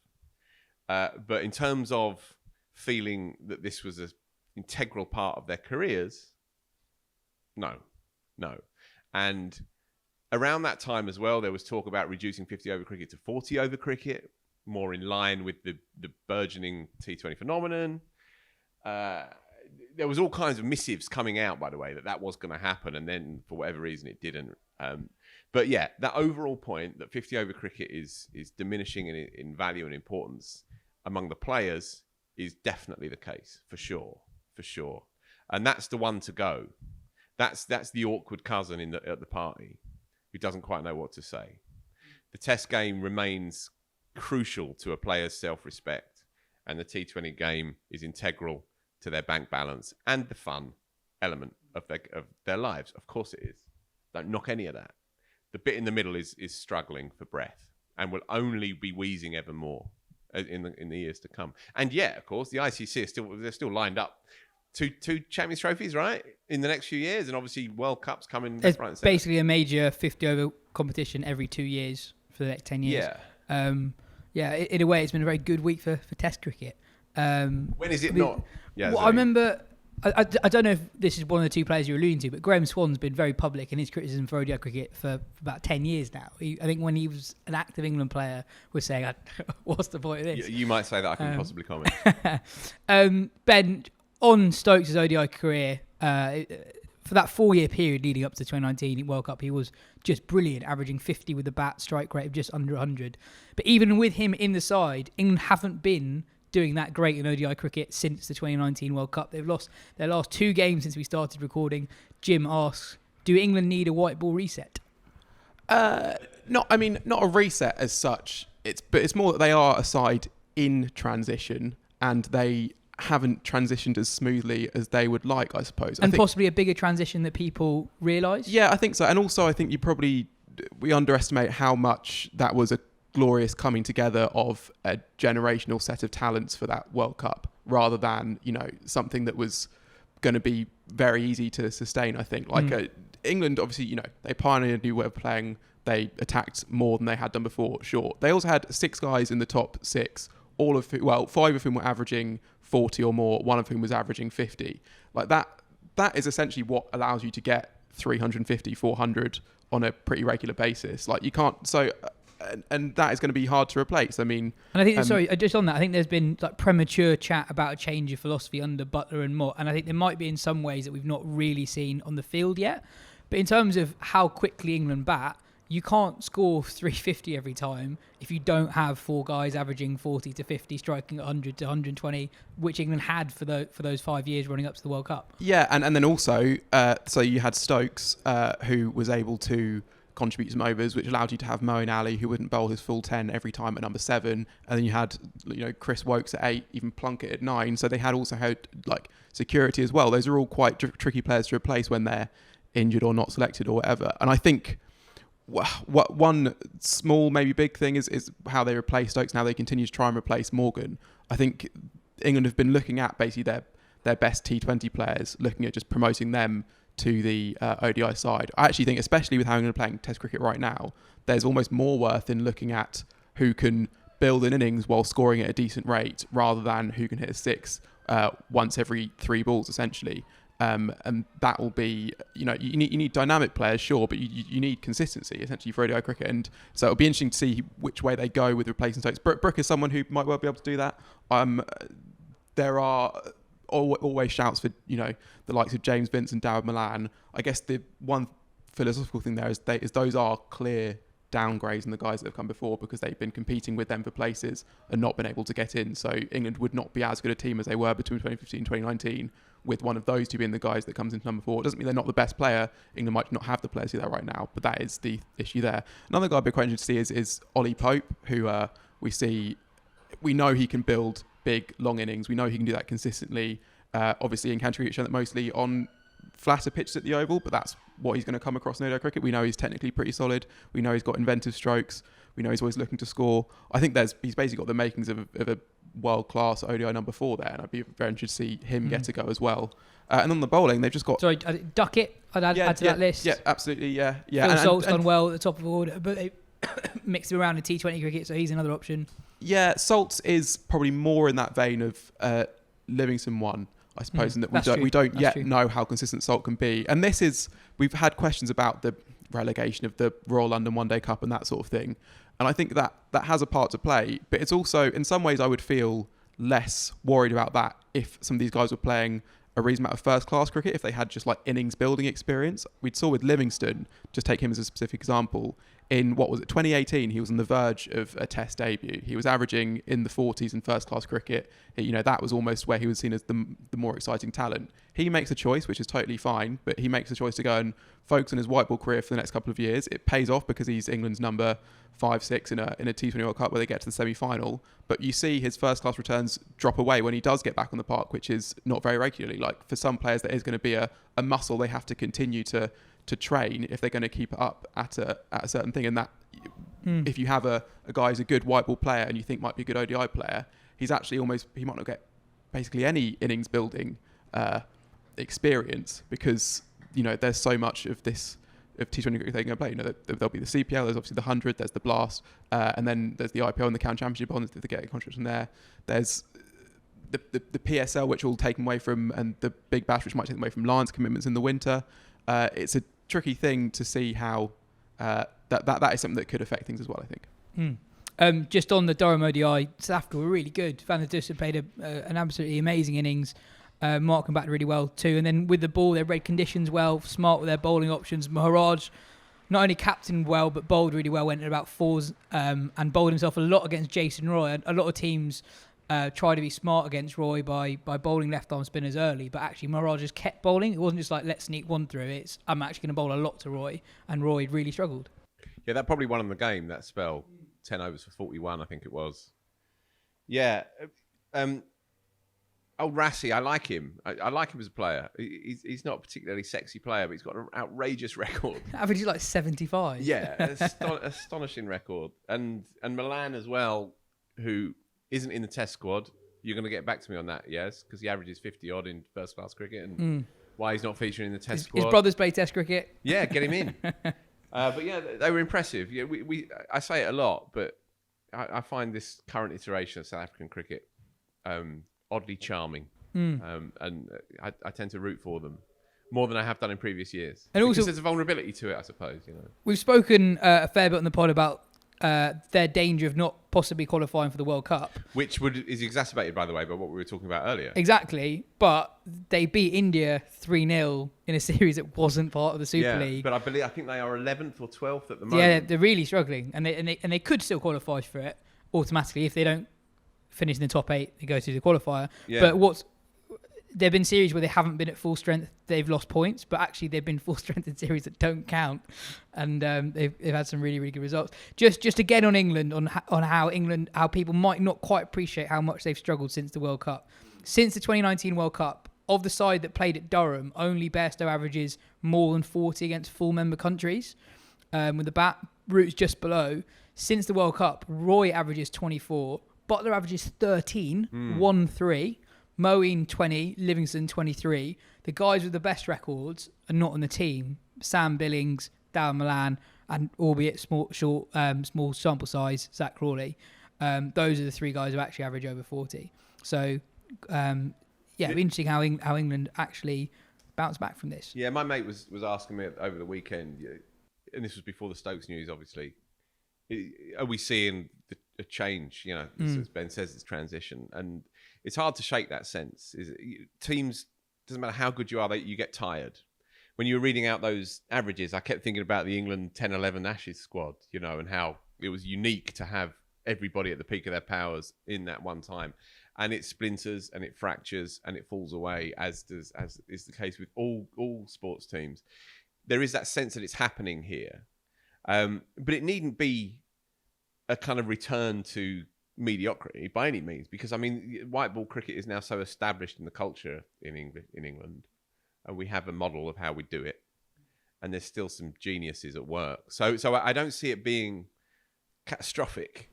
But in terms of feeling that this was an integral part of their careers, no. And around that time as well, there was talk about reducing 50-over cricket to 40-over cricket, more in line with the burgeoning T20 phenomenon. There was all kinds of missives coming out, by the way, that was going to happen, and then for whatever reason it didn't. But yeah, that overall point that 50-over cricket is diminishing in value and importance among the players is definitely the case, for sure. And that's the one to go. That's the awkward cousin at the party who doesn't quite know what to say. The Test game remains crucial to a player's self-respect, and the T20 game is integral to their bank balance and the fun element of their lives. Of course it is. Don't knock any of that. The bit in the middle is struggling for breath and will only be wheezing ever more in the years to come. And yeah, of course, the ICC they're still lined up. Two Champions Trophies, right, in the next few years, and obviously World Cups coming. There's basically a major 50-over competition every 2 years for the next 10 years. Yeah. In a way, it's been a very good week for Test cricket. When is it not? Yeah, well, I remember. I don't know if this is one of the 2 players you're alluding to, but Graham Swan's been very public in his criticism for ODI cricket for about 10 years now. I think when he was an active England player, was saying, what's the point of this? You might say that. I can possibly comment. Ben, on Stokes' ODI career, for that 4-year period leading up to the 2019 World Cup, he was just brilliant, averaging 50 with the bat, strike rate of just under 100. But even with him in the side, England haven't been doing that great in ODI cricket since the 2019 World Cup. They've lost their last 2 games since we started recording. Jim asks, do England need a white ball reset? Not a reset as such. But it's more that they are a side in transition, and they haven't transitioned as smoothly as they would like, I suppose. And possibly a bigger transition that people realise? Yeah, I think so. And also I think we underestimate how much that was a glorious coming together of a generational set of talents for that World Cup, rather than, something that was going to be very easy to sustain, I think. England, obviously, they pioneered a new way of playing. They attacked more than they had done before, sure. They also had 6 guys in the top 6, 5 of whom were averaging 40 or more, one of whom was averaging 50. That is essentially what allows you to get 350, 400 on a pretty regular basis. You can't, and that is going to be hard to replace. I mean... And I think, just on that, I think there's been premature chat about a change of philosophy under Butler and Mott, and I think there might be in some ways that we've not really seen on the field yet. But in terms of how quickly England bat, you can't score 350 every time if you don't have 4 guys averaging 40 to 50, striking 100 to 120, which England had for those 5 years running up to the World Cup. Yeah, and then also, so you had Stokes, who was able to contribute some overs, which allowed you to have Moeen Ali, who wouldn't bowl his full 10 every time at number 7, and then you had Chris Wokes at 8, even Plunkett at 9. So they also had security as well. Those are all quite tricky players to replace when they're injured or not selected or whatever. And I think what one small, maybe big thing is how they replace Stokes. Now they continue to try and replace Morgan. I think England have been looking at basically their best T20 players, looking at just promoting them to the ODI side. I actually think, especially with how England are playing Test cricket right now, there's almost more worth in looking at who can build an innings while scoring at a decent rate, rather than who can hit a 6 once every 3 balls, essentially. And that will be, you need dynamic players, sure, but you need consistency, essentially, for ODI cricket. And so it'll be interesting to see which way they go with replacing Stokes. Brook is someone who might well be able to do that. There are always shouts for, the likes of James Vince and Dawid Malan. I guess the one philosophical thing there is those are clear downgrades in the guys that have come before, because they've been competing with them for places and not been able to get in. So England would not be as good a team as they were between 2015 and 2019 with one of those 2 being the guys that comes into number 4. It doesn't mean they're not the best player. England might not have the players who are there right now, but that is the issue there. Another guy I'd be quite interested to see is Ollie Pope, who we know he can build big, long innings. We know he can do that consistently. Obviously in county cricket, shown that mostly on flatter pitches at the Oval, but that's what he's going to come across in ODI cricket. We know he's technically pretty solid. We know he's got inventive strokes. We know he's always looking to score. I think he's basically got the makings of a world-class ODI number 4 there, and I'd be very interested to see him get a go as well. And on the bowling, they've just got... Sorry, Duckett, I'd add to that list. Yeah, absolutely, yeah. Phil Salt's done well at the top of the order, but they mixed him around in T20 cricket, so he's another option. Yeah, Salt's is probably more in that vein of Livingston 1, I suppose, in that we don't yet know how consistent Salt can be. And we've had questions about the relegation of the Royal London One Day Cup and that sort of thing. And I think that has a part to play. But it's also, in some ways, I would feel less worried about that if some of these guys were playing a reasonable amount of first-class cricket, if they had just innings building experience. We saw with Livingston, just take him as a specific example, in 2018, he was on the verge of a Test debut. He was averaging in the 40s in first-class cricket. That was almost where he was seen as the more exciting talent. He makes a choice, which is totally fine, but he makes a choice to go and focus on his white ball career for the next couple of years. It pays off because he's England's number 5, 6 in a T20 World Cup where they get to the semi-final. But you see his first-class returns drop away when he does get back on the park, which is not very regularly. For some players, that is going to be a muscle they have to continue to train if they're going to keep it up at a certain thing. And that if you have a guy who's a good white ball player and you think might be a good ODI player, he's actually he might not get basically any innings building experience, because there's so much of this of T20 cricket they're going to play. There'll be the CPL, there's obviously the 100, there's the Blast, and then there's the IPL and the County Championship on if they get a contract from there. There's the PSL, which will take them away from, and the Big Bash, which might take them away from Lions commitments in the winter. It's a tricky thing to see how that is something that could affect things as well, I think. Just on the Durham ODI, South Africa were really good. Van der Dussen played an absolutely amazing innings. Mark come back really well too. And then with the ball, they read conditions well, smart with their bowling options. Maharaj not only captained well, but bowled really well, went at about fours and bowled himself a lot against Jason Roy. A lot of teams try to be smart against Roy by bowling left-arm spinners early, but actually Maharaj just kept bowling. It wasn't just like, let's sneak one through. It's, I'm actually going to bowl a lot to Roy, and Roy really struggled. Yeah, that probably won him the game, that spell. 10 overs for 41, I think it was. Yeah. Old Rassi, I like him. I like him as a player. He's not a particularly sexy player, but he's got an outrageous record. Average is like 75. Yeah, astonishing record. And Milan as well, who isn't in the Test squad. You're going to get back to me on that, yes? Because he averages 50-odd in first-class cricket, and why he's not featuring in the Test squad. His brothers play Test cricket. Yeah, get him in. But yeah, they were impressive. Yeah, I say it a lot, but I find this current iteration of South African cricket oddly charming, and I tend to root for them more than I have done in previous years. And also, there's a vulnerability to it, I suppose. We've spoken a fair bit on the pod about their danger of not possibly qualifying for the World Cup, which is exacerbated, by the way, by what we were talking about earlier. Exactly, but they beat India 3-0 in a series that wasn't part of the Super League. But I think they are 11th or 12th at the moment. Yeah, they're really struggling, and they could still qualify for it automatically if they don't finish in the top 8. They go to the qualifier. Yeah. But there've been series where they haven't been at full strength. They've lost points, but actually they've been full strength in series that don't count, and they've had some really, really good results. Just again on England, on how people might not quite appreciate how much they've struggled since the World Cup. Since the 2019 World Cup, of the side that played at Durham, only Bairstow averages more than 40 against full member countries, with the bat routes just below. Since the World Cup, Roy averages 24, Butler averages 13, 1-3. Moeen 20, Livingston 23. The guys with the best records are not on the team. Sam Billings, Darren Milan, and albeit small sample size, Zach Crawley. Those are the three guys who actually average over 40. So, it'll be interesting how England actually bounce back from this. Yeah, my mate was asking me over the weekend, and this was before the Stokes news, obviously. Are we seeing a change? As Ben says, it's transition, and it's hard to shake that sense. Teams, doesn't matter how good you are, you get tired. When you were reading out those averages, I kept thinking about the England 10-11 Ashes squad, and how it was unique to have everybody at the peak of their powers in that one time. And it splinters and it fractures and it falls away, as is the case with all sports teams. There is that sense that it's happening here. But it needn't be a kind of return to mediocrity by any means, because white ball cricket is now so established in the culture in England, and we have a model of how we do it, and there's still some geniuses at work. So I don't see it being catastrophic,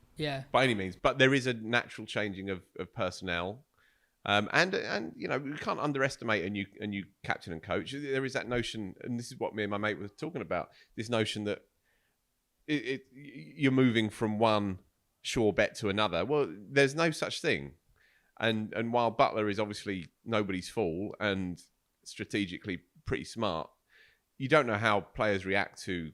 by any means. But there is a natural changing of personnel, and we can't underestimate a new captain and coach. There is that notion, and this is what me and my mate were talking about. This notion that you're moving from one sure bet to another. Well, there's no such thing. And while Butler is obviously nobody's fool and strategically pretty smart, you don't know how players react to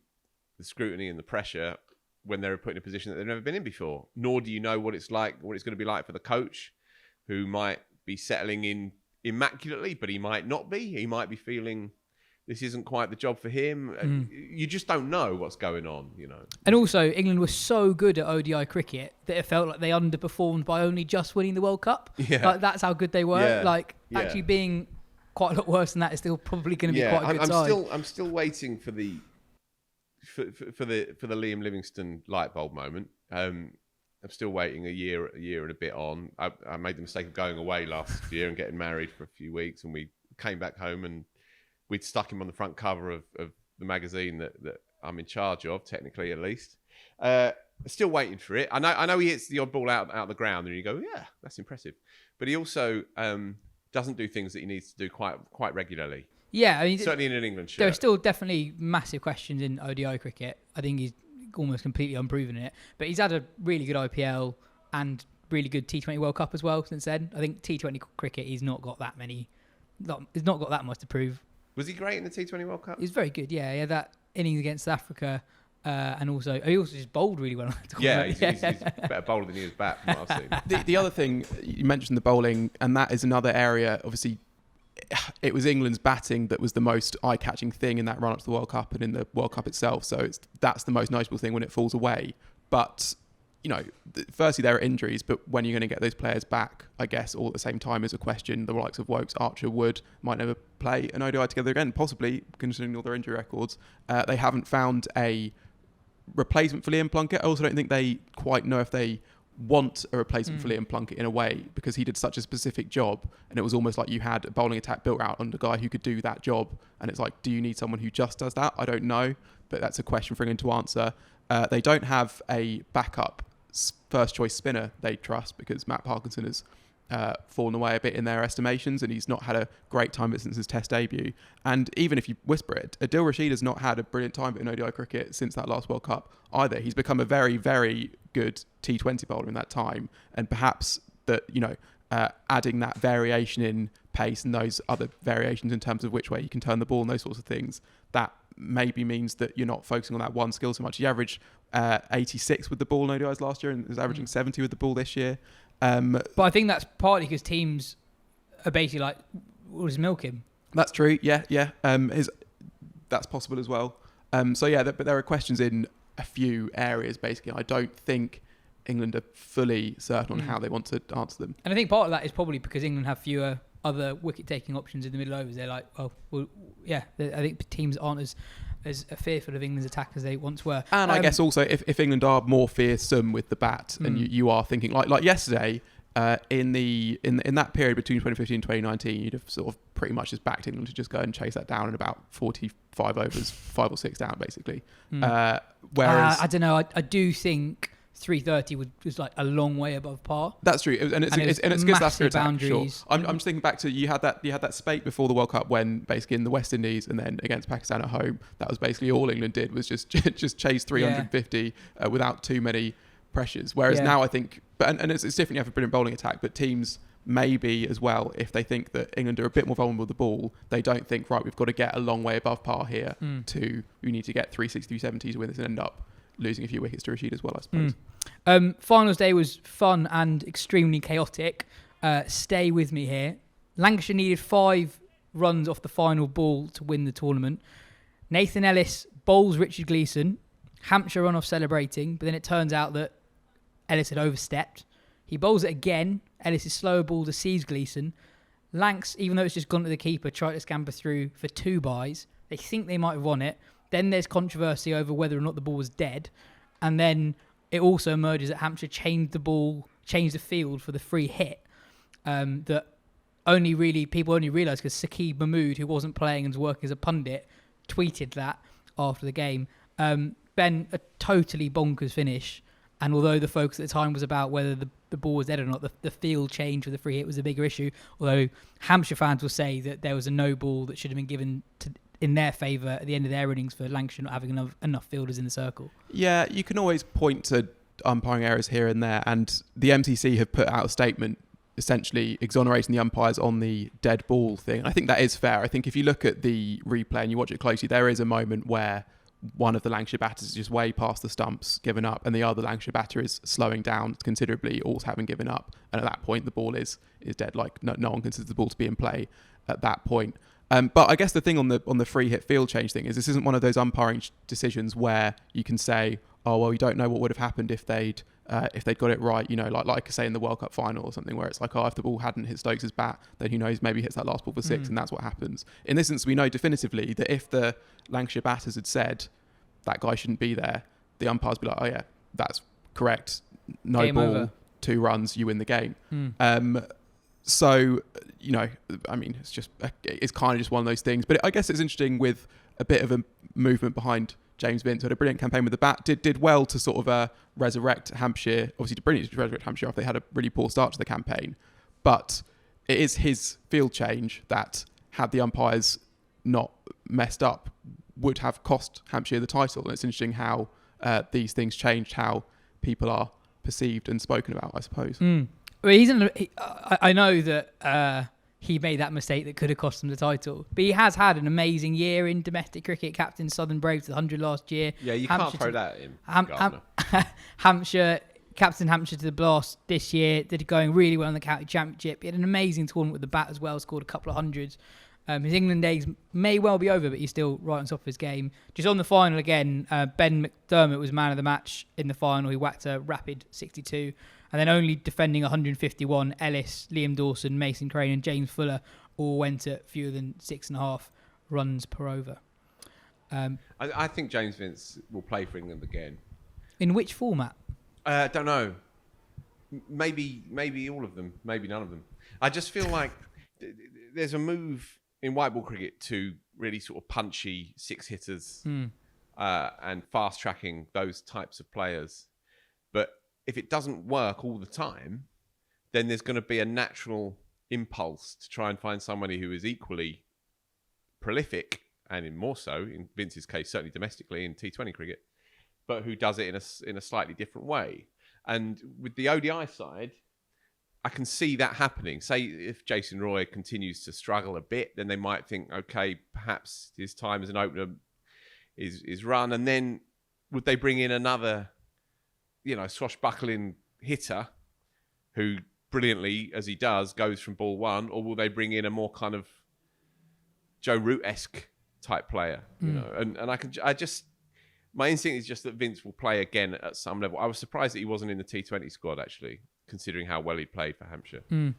the scrutiny and the pressure when they're put in a position that they've never been in before. Nor do you know what it's going to be like for the coach, who might be settling in immaculately, but he might not be. He might be feeling this isn't quite the job for him. You just don't know what's going on, And also, England was so good at ODI cricket that it felt like they underperformed by only just winning the World Cup. Yeah. Like, that's how good they were. Yeah. Actually being quite a lot worse than that is still probably going to be quite a good side. I'm still waiting for the Liam Livingstone light bulb moment. I'm still waiting a year and a bit on. I made the mistake of going away last year and getting married for a few weeks, and we came back home and we'd stuck him on the front cover of the magazine that I'm in charge of, technically at least. Still waiting for it. I know he hits the odd ball out of the ground, and you go, yeah, that's impressive. But he also doesn't do things that he needs to do quite regularly. Yeah, certainly in an England shirt. There are still definitely massive questions in ODI cricket. I think he's almost completely unproven in it. But he's had a really good IPL and really good T20 World Cup as well since then. I think T20 cricket, he's not got that much to prove. Was he great in the T20 World Cup? He was very good, yeah. He had that innings against South Africa, and he also just bowled really well. He's a better bowler than he is bat, from what I've seen. The other thing, you mentioned the bowling, and that is another area, obviously, it was England's batting that was the most eye-catching thing in that run-up to the World Cup and in the World Cup itself. So that's the most notable thing when it falls away. But, firstly, there are injuries, but when you're going to get those players back, I guess, all at the same time is a question. The likes of Wokes, Archer, Wood might never play an ODI together again, possibly, considering all their injury records. They haven't found a replacement for Liam Plunkett. I also don't think they quite know if they want a replacement for Liam Plunkett in a way, because he did such a specific job, and it was almost like you had a bowling attack built out on a guy who could do that job, and it's like, do you need someone who just does that? I don't know, but that's a question for England to answer. They don't have a backup first choice spinner they trust, because Matt Parkinson has fallen away a bit in their estimations, and he's not had a great time since his test debut. And even if you whisper it, Adil Rashid has not had a brilliant time in ODI cricket since that last World Cup either. He's become a very, very good T20 bowler in that time, and perhaps that, adding that variation in pace and those other variations in terms of which way you can turn the ball and those sorts of things, that maybe means that you're not focusing on that one skill so much. He averaged 86 with the ball in ODIs last year and is averaging 70 with the ball this year. But I think that's partly because teams are basically like, we'll just milk him. That's true. Yeah. That's possible as well. But there are questions in a few areas, basically. I don't think England are fully certain on how they want to answer them. And I think part of that is probably because England have fewer other wicket-taking options in the middle overs. They're like, I think teams aren't as fearful of England's attack as they once were. And I guess also if England are more fearsome with the bat, and you are thinking like yesterday, in that period between 2015 and 2019, you'd have sort of pretty much just backed England to just go and chase that down in about 45 overs, 5 or 6 down, basically. Whereas I don't know. I do think 330 was like a long way above par. That's true, and it's good stuff for attack. Sure. I'm just thinking back to you had that spate before the World Cup when basically in the West Indies and then against Pakistan at home, that was basically all England did was just chase 350 without too many pressures. Whereas now I think, and it's different. You have a brilliant bowling attack, but teams maybe as well, if they think that England are a bit more vulnerable with the ball, they don't think, right, we've got to get a long way above par here we need to get 360, 370 to win this and end up losing a few wickets to Rashid as well, I suppose. Finals day was fun and extremely chaotic. Stay with me here. Lancashire needed 5 runs off the final ball to win the tournament. Nathan Ellis bowls Richard Gleeson. Hampshire run off celebrating, but then it turns out that Ellis had overstepped. He bowls it again. Ellis is slower ball deceives Gleeson. Lancs, even though it's just gone to the keeper, tried to scamper through for 2 byes. They think they might have won it. Then there's controversy over whether or not the ball was dead. And then it also emerges that Hampshire changed the field for the free hit. That people only realised because Saqib Mahmood, who wasn't playing and was working as a pundit, tweeted that after the game. Ben, a totally bonkers finish. And although the focus at the time was about whether the ball was dead or not, the field change for the free hit was a bigger issue. Although Hampshire fans will say that there was a no ball that should have been given in their favour at the end of their innings for Lancashire not having enough fielders in the circle. Yeah, you can always point to umpiring errors here and there, and the MCC have put out a statement essentially exonerating the umpires on the dead ball thing. I think that is fair. I think if you look at the replay and you watch it closely, there is a moment where one of the Lancashire batters is just way past the stumps, given up, and the other Lancashire batter is slowing down considerably, also having given up. And at that point, the ball is dead. Like no one considers the ball to be in play at that point. But I guess the thing on the free hit field change thing is this isn't one of those umpiring decisions where you can say, oh well, you don't know what would have happened if they'd got it right, like say in the World Cup final or something, where it's like, oh, if the ball hadn't hit Stokes' bat, then who knows, maybe he hits that last ball for 6 and that's what happens. In this instance, we know definitively that if the Lancashire batters had said that guy shouldn't be there, the umpires would be like, oh yeah, that's correct, no game ball, over. 2 runs, you win the game. So, it's kind of just one of those things. But I guess it's interesting with a bit of a movement behind James Vince, who had a brilliant campaign with the bat, did well to sort of resurrect Hampshire. Obviously, did brilliant to resurrect Hampshire after they had a really poor start to the campaign. But it is his field change that, had the umpires not messed up, would have cost Hampshire the title. And it's interesting how these things changed how people are perceived and spoken about, I suppose. Well, I know that he made that mistake that could have cost him the title, but he has had an amazing year in domestic cricket. Captain Southern Braves to 100 last year. Yeah, you can't throw that in. Hampshire captain Hampshire to the Blast this year, did going really well in the county championship. He had an amazing tournament with the bat as well, scored a couple of hundreds. His England days may well be over, but he's still right on top of his game. Just on the final again, Ben McDermott was man of the match in the final. He whacked a rapid 62. And then only defending 151, Ellis, Liam Dawson, Mason Crane and James Fuller all went at fewer than 6.5 runs per over. I think James Vince will play for England again. In which format? Don't know. Maybe all of them. Maybe none of them. I just feel like there's a move in white ball cricket to really sort of punchy six hitters and fast tracking those types of players. But if it doesn't work all the time, then there's going to be a natural impulse to try and find somebody who is equally prolific, and in more so, in Vince's case, certainly domestically in T20 cricket, but who does it in a slightly different way. And with the ODI side, I can see that happening. Say if Jason Roy continues to struggle a bit, then they might think, okay, perhaps his time as an opener is run. And then would they bring in another, swashbuckling hitter who brilliantly, as he does, goes from ball one, or will they bring in a more kind of Joe Root-esque type player? And my instinct is just that Vince will play again at some level. I was surprised that he wasn't in the T20 squad, actually, considering how well he played for Hampshire. Well,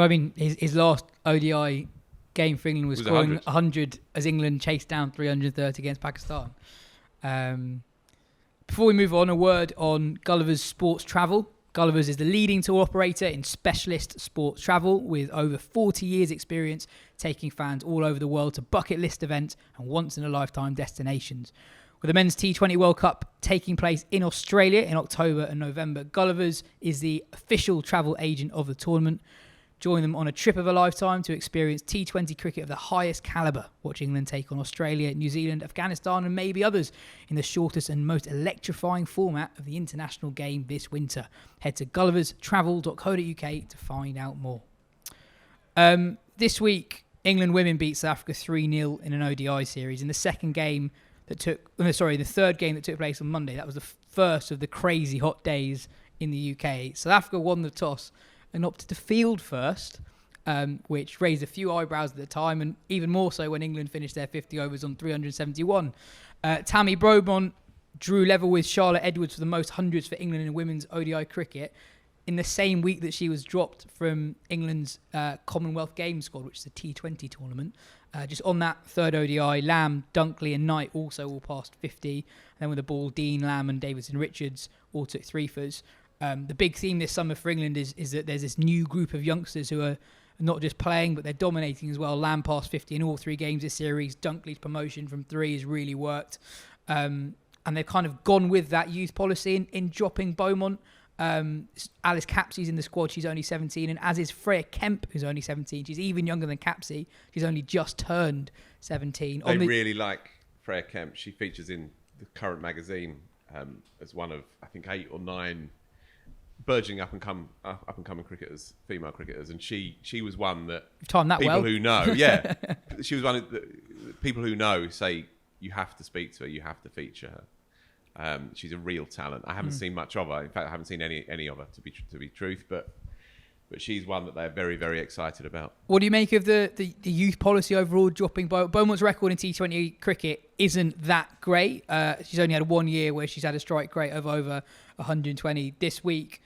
I mean, his last ODI game for England was scoring 100 as England chased down 330 against Pakistan. Before we move on, a word on Gulliver's Sports Travel. Gulliver's is the leading tour operator in specialist sports travel with over 40 years experience taking fans all over the world to bucket list events and once-in-a-lifetime destinations. With the Men's T20 World Cup taking place in Australia in October and November, Gulliver's is the official travel agent of the tournament. Join them on a trip of a lifetime to experience T20 cricket of the highest calibre. Watch England take on Australia, New Zealand, Afghanistan and maybe others in the shortest and most electrifying format of the international game this winter. Head to gulliverstravel.co.uk to find out more. This week, England women beat South Africa 3-0 in an ODI series. In the third game that took place on Monday. That was the first of the crazy hot days in the UK. South Africa won the toss and opted to field first, which raised a few eyebrows at the time, and even more so when England finished their 50 overs on 371. Tammy Beaumont drew level with Charlotte Edwards for the most hundreds for England in women's ODI cricket in the same week that she was dropped from England's Commonwealth Games squad, which is a T20 tournament. Just on that third ODI, Lamb, Dunkley and Knight also all passed 50. And then with the ball, Dean, Lamb and Davidson Richards all took threefers. The big theme this summer for England is that there's this new group of youngsters who are not just playing, but they're dominating as well. Lamb passed 50 in all three games this series. Dunkley's promotion from three has really worked. And they've kind of gone with that youth policy in dropping Beaumont. Alice Capsey's in the squad. She's only 17, and as is Freya Kemp, who's only 17. She's even younger than Capsey. She's only just turned 17. They really like Freya Kemp. She features in the current magazine as one of, I think, 8 or 9 burgeoning up and coming cricketers, female cricketers, and she was one that timed that people well. who know, she was one of the people who know say you have to speak to her, you have to feature her. She's a real talent. I haven't seen much of her. In fact, I haven't seen any of her, to be truth. But she's one that they're very, very excited about. What do you make of the youth policy overall dropping? Beaumont's record in T20 cricket isn't that great. She's only had 1 year where she's had a strike rate of over 120. This week,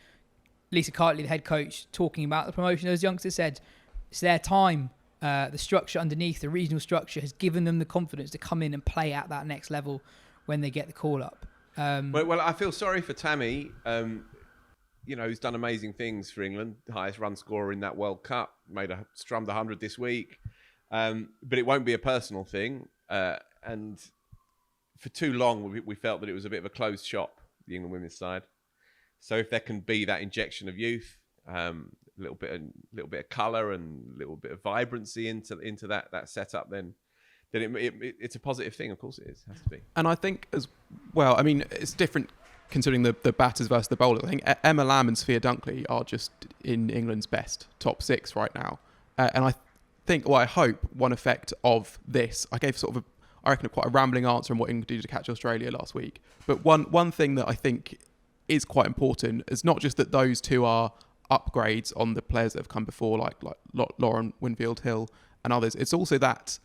Lisa Cartley, the head coach, talking about the promotion, those youngsters said it's their time. The structure underneath, the regional structure, has given them the confidence to come in and play at that next level when they get the call up. Well, I feel sorry for Tammy, who's done amazing things for England, the highest run scorer in that World Cup, strummed 100 this week. But it won't be a personal thing. And for too long, we felt that it was a bit of a closed shop, the England women's side. So if there can be that injection of youth, a little bit of colour and a little bit of vibrancy into that setup, then it's a positive thing. Of course it is. It has to be. And I think as well, I mean, it's different considering the batters versus the bowlers. I think Emma Lamb and Sophia Dunkley are just in England's best top 6 right now. And I think, I hope one effect of this, I gave sort of I reckon quite a rambling answer on what England did to catch Australia last week. But one thing that I think is quite important. It's not just that those two are upgrades on the players that have come before, like Lauren Winfield-Hill and others. It's also that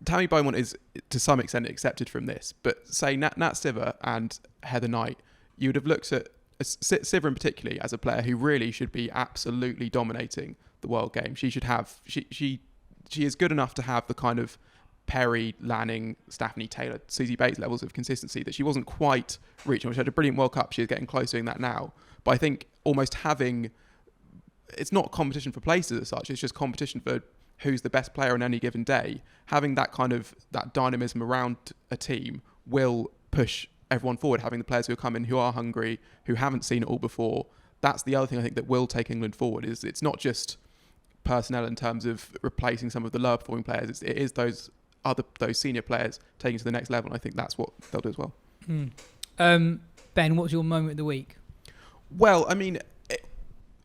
Tammy Beaumont is, to some extent, accepted from this. But say Nat Sciver and Heather Knight, you would have looked at Sciver in particularly as a player who really should be absolutely dominating the world game. She should have, she is good enough to have the kind of Perry, Lanning, Stephanie Taylor, Susie Bates levels of consistency that she wasn't quite reaching. She had a brilliant World Cup. She is getting close to doing that now. But I think almost having, it's not competition for places as such. It's just competition for who's the best player on any given day. Having that kind of that dynamism around a team will push everyone forward. Having the players who come in who are hungry, who haven't seen it all before. That's the other thing I think that will take England forward. Is it's not just personnel in terms of replacing some of the lower performing players. It is those senior players taking it to the next level. And I think that's what they'll do as well. Ben, what's your moment of the week? Well, I mean,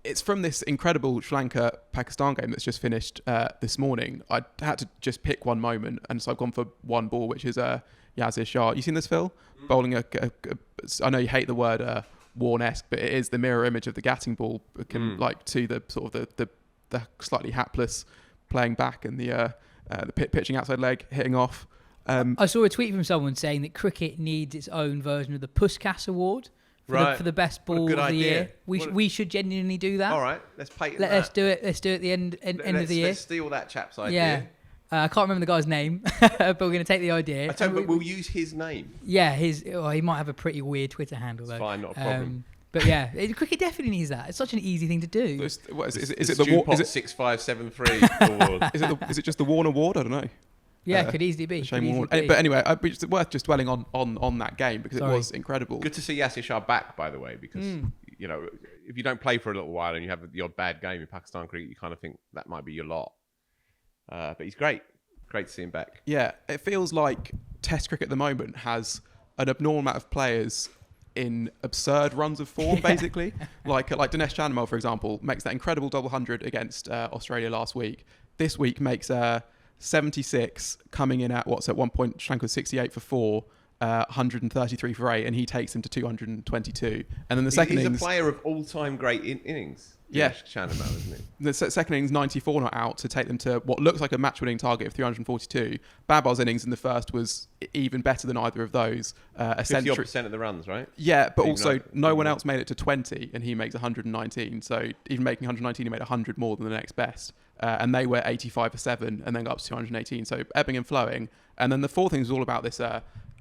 it's from this incredible Sri Lanka-Pakistan game that's just finished this morning. I had to just pick one moment, and so I've gone for one ball, which is Yazir Shah. You seen this, Phil? Bowling I know you hate the word Warne-esque, but it is the mirror image of the Gatting ball, like to the sort of the slightly hapless playing back and the pitching outside leg, hitting off. I saw a tweet from someone saying that cricket needs its own version of the Puskas Award for the best ball of the year. We should genuinely do that. All right, let's patent that. Let's do it. Let's do it at the end of the year. Let's steal that chap's idea. Yeah. I can't remember the guy's name, but we're going to take the idea. But we'll use his name. Yeah, he might have a pretty weird Twitter handle though. It's fine, not a problem. But yeah, cricket definitely needs that. It's such an easy thing to do. Is it the Stewpot 6573 award? Is it just the Warne Award? I don't know. Yeah, it could easily be. But anyway, it's worth just dwelling on that game because it was incredible. Good to see Yazir Shah back, by the way, because you know, if you don't play for a little while and you have the odd bad game in Pakistan cricket, you kind of think that might be your lot. But he's great. Great to see him back. Yeah, it feels like Test cricket at the moment has an abnormal amount of players in absurd runs of form, basically. like Dinesh Chandimal, for example, makes that incredible double 100 against Australia last week. This week makes 76, coming in at one point Sri Lanka was 68 for 4, 133 for 8, and he takes him to 222. And then the second innings, he's a player of all-time great innings. Yeah, Chandimal, isn't he? The second innings, 94 not out to take them to what looks like a match-winning target of 342. Babar's innings in the first was even better than either of those. 50% of the runs, right? Yeah, but also no one else made it to 20, and he makes 119. So even making 119, he made 100 more than the next best. And they were 85 for 7, and then got up to 218. So ebbing and flowing. And then the fourth thing was all about this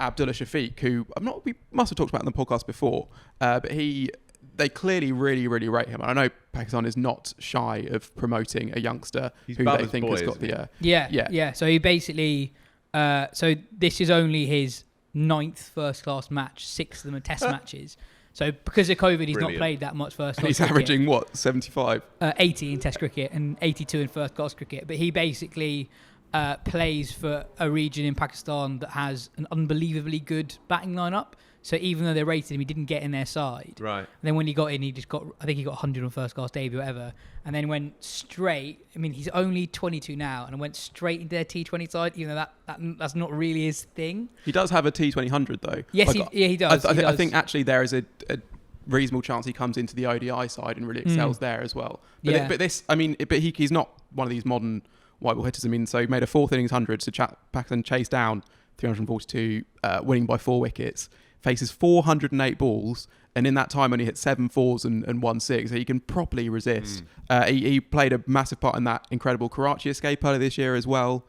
Abdullah Shafiq, who we must have talked about in the podcast before, but they clearly really, really rate him. And I know Pakistan is not shy of promoting a youngster who they think has got the... Yeah. So he basically... so this is only his 9th first-class match. 6 of them are test matches. So because of COVID, he's not played that much first-class cricket. He's averaging, what, 75? 80 in test cricket and 82 in first-class cricket. But he basically plays for a region in Pakistan that has an unbelievably good batting lineup. So even though they rated him, he didn't get in their side. Right. And then when he got in, I think he got 100 on first class debut or whatever. And then went straight, I mean, he's only 22 now, and went straight into their T20 side, even though that's not really his thing. He does have a T20 100 though. Yes, he does. I think actually there is a reasonable chance he comes into the ODI side and really excels there as well. But he's not one of these modern white ball hitters. I mean, so he made a 4th innings 100, so Pakistan chased down 342, winning by 4 wickets. Faces 408 balls, and in that time only hit 7 4s and 1 6. So he can properly resist. He played a massive part in that incredible Karachi escape earlier this year as well.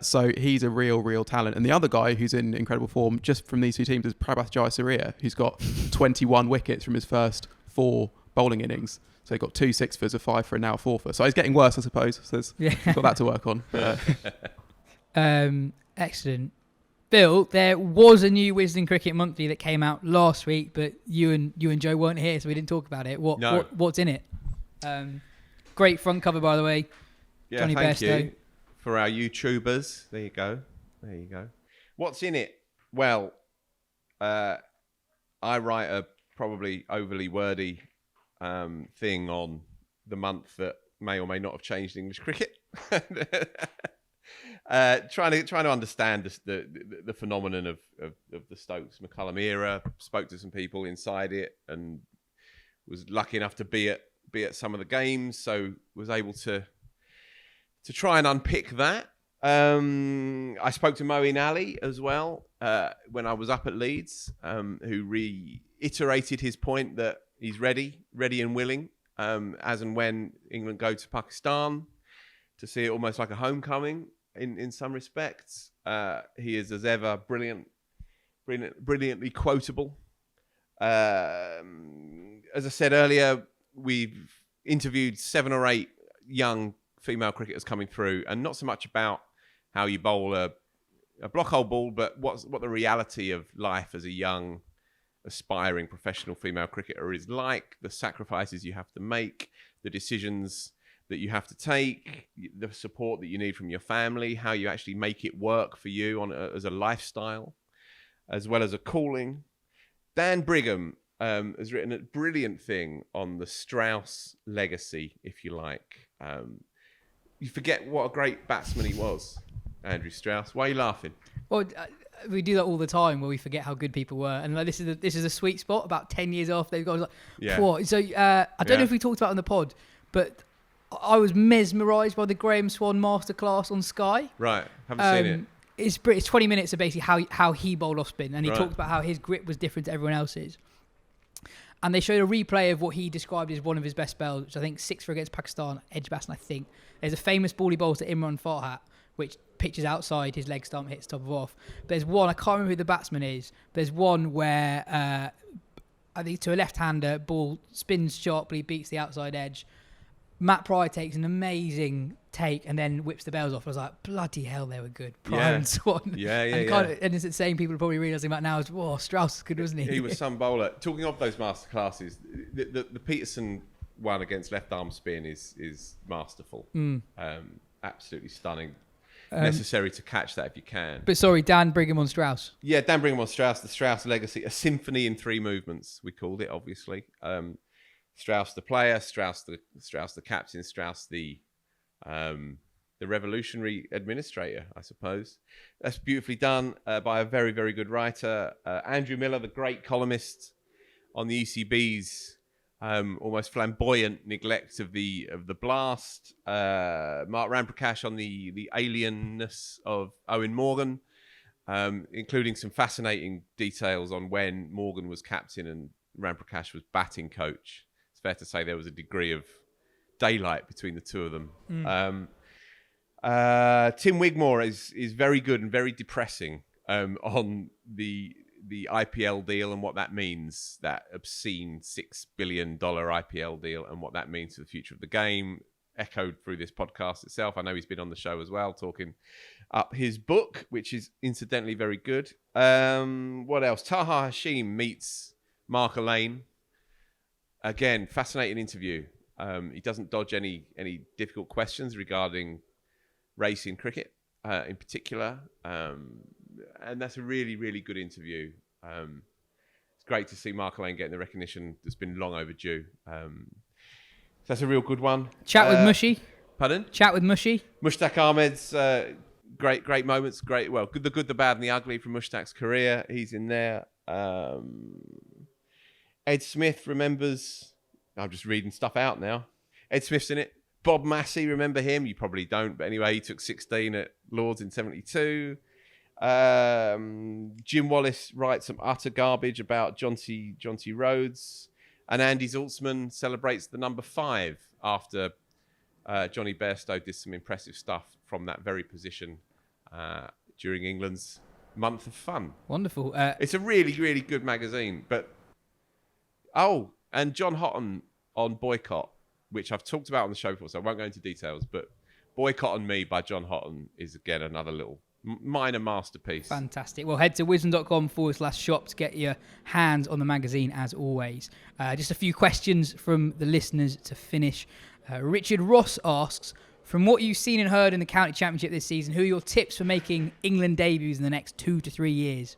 So he's a real talent. And the other guy who's in incredible form just from these two teams is Prabath Jayasuriya, who's got 21 wickets from his first 4 bowling innings. So he got 2 6-fers, a 5-fer, and now a 4-fer. So he's getting worse, I suppose. So he's got that to work on. Excellent. Phil, there was a new Wisden Cricket Monthly that came out last week, but you and Joe weren't here, so we didn't talk about it. What's in it? Great front cover, by the way. Yeah, Johnny thank Bairstow. you for our YouTubers. There you go. What's in it? Well, I write a probably overly wordy thing on the month that may or may not have changed English cricket. Trying to understand the phenomenon of the Stokes McCullum era. Spoke to some people inside it, and was lucky enough to be at some of the games, so was able to try and unpick that. I spoke to Moeen Ali as well when I was up at Leeds, who reiterated his point that he's ready and willing, as and when England go to Pakistan, to see it almost like a homecoming in some respects. He is, as ever, brilliantly quotable. As I said earlier, we've interviewed 7 or 8 young female cricketers coming through, and not so much about how you bowl a block hole ball, but what the reality of life as a young, aspiring professional female cricketer is like, the sacrifices you have to make, the decisions that you have to take, the support that you need from your family, how you actually make it work for you as a lifestyle, as well as a calling. Dan Brigham has written a brilliant thing on the Strauss legacy, if you like. You forget what a great batsman he was, Andrew Strauss. Why are you laughing? Well, we do that all the time, where we forget how good people were, and like, this is a sweet spot. About 10 years after they've gone, like, So I don't know if we talked about it on the pod, but I was mesmerised by the Graham Swan masterclass on Sky. Right, haven't seen it. It's 20 minutes of basically how he bowled off spin, and he talked about how his grip was different to everyone else's. And they showed a replay of what he described as one of his best spells, which I think 6 for against Pakistan, Edgbaston, I think. There's a famous ball he bowls to Imran Farhat, which pitches outside, his leg stump hits top of off. But there's one, I can't remember who the batsman is. There's one where I think to a left-hander, ball spins sharply, beats the outside edge. Matt Pryor takes an amazing take and then whips the bells off. I was like, bloody hell, they were good. Pryor and Swan. And it's the same people are probably realising about now is, whoa, Strauss was good, wasn't he? He was some bowler. Talking of those masterclasses, the Peterson one against left arm spin is masterful. Absolutely stunning. Necessary to catch that if you can. But sorry, Dan Brigham on Strauss. Yeah, Dan Brigham on Strauss, the Strauss legacy, a symphony in 3 movements, we called it, obviously. Strauss the player, Strauss the captain, Strauss the revolutionary administrator, I suppose. That's beautifully done by a very, very good writer. Andrew Miller, the great columnist on the ECB's almost flamboyant neglect of the blast. Mark Ramprakash on the alienness of Owen Morgan, including some fascinating details on when Morgan was captain and Ramprakash was batting coach. Fair to say there was a degree of daylight between the two of them. Tim Wigmore is very good and very depressing on the IPL deal and what that means, that obscene $6 billion IPL deal and what that means for the future of the game, echoed through this podcast itself. I know he's been on the show as well, talking up his book, which is incidentally very good. What else? Taha Hashim meets Mark Elaine. Again, fascinating interview. He doesn't dodge any difficult questions regarding racing cricket in particular. And that's a really, really good interview. It's great to see Mark Elaine getting the recognition that's been long overdue. So that's a real good one. Chat with Mushy. Pardon? Chat with Mushy. Mushtaq Ahmed's great moments. The good, the bad and the ugly from Mushtaq's career. He's in there. Ed Smith remembers... I'm just reading stuff out now. Ed Smith's in it. Bob Massey, remember him? You probably don't. But anyway, he took 16 at Lords in 72. Jim Wallace writes some utter garbage about Jonty Rhodes. And Andy Zaltzman celebrates the number 5 after Johnny Bairstow did some impressive stuff from that very position during England's month of fun. Wonderful. It's a really, really good magazine. And John Houghton on Boycott, which I've talked about on the show before, so I won't go into details, but Boycott on Me by John Houghton is, again, another little minor masterpiece. Fantastic. Well, head to wisden.com/shop to get your hands on the magazine, as always. Just a few questions from the listeners to finish. Richard Ross asks, from what you've seen and heard in the county championship this season, who are your tips for making England debuts in the next 2 to 3 years?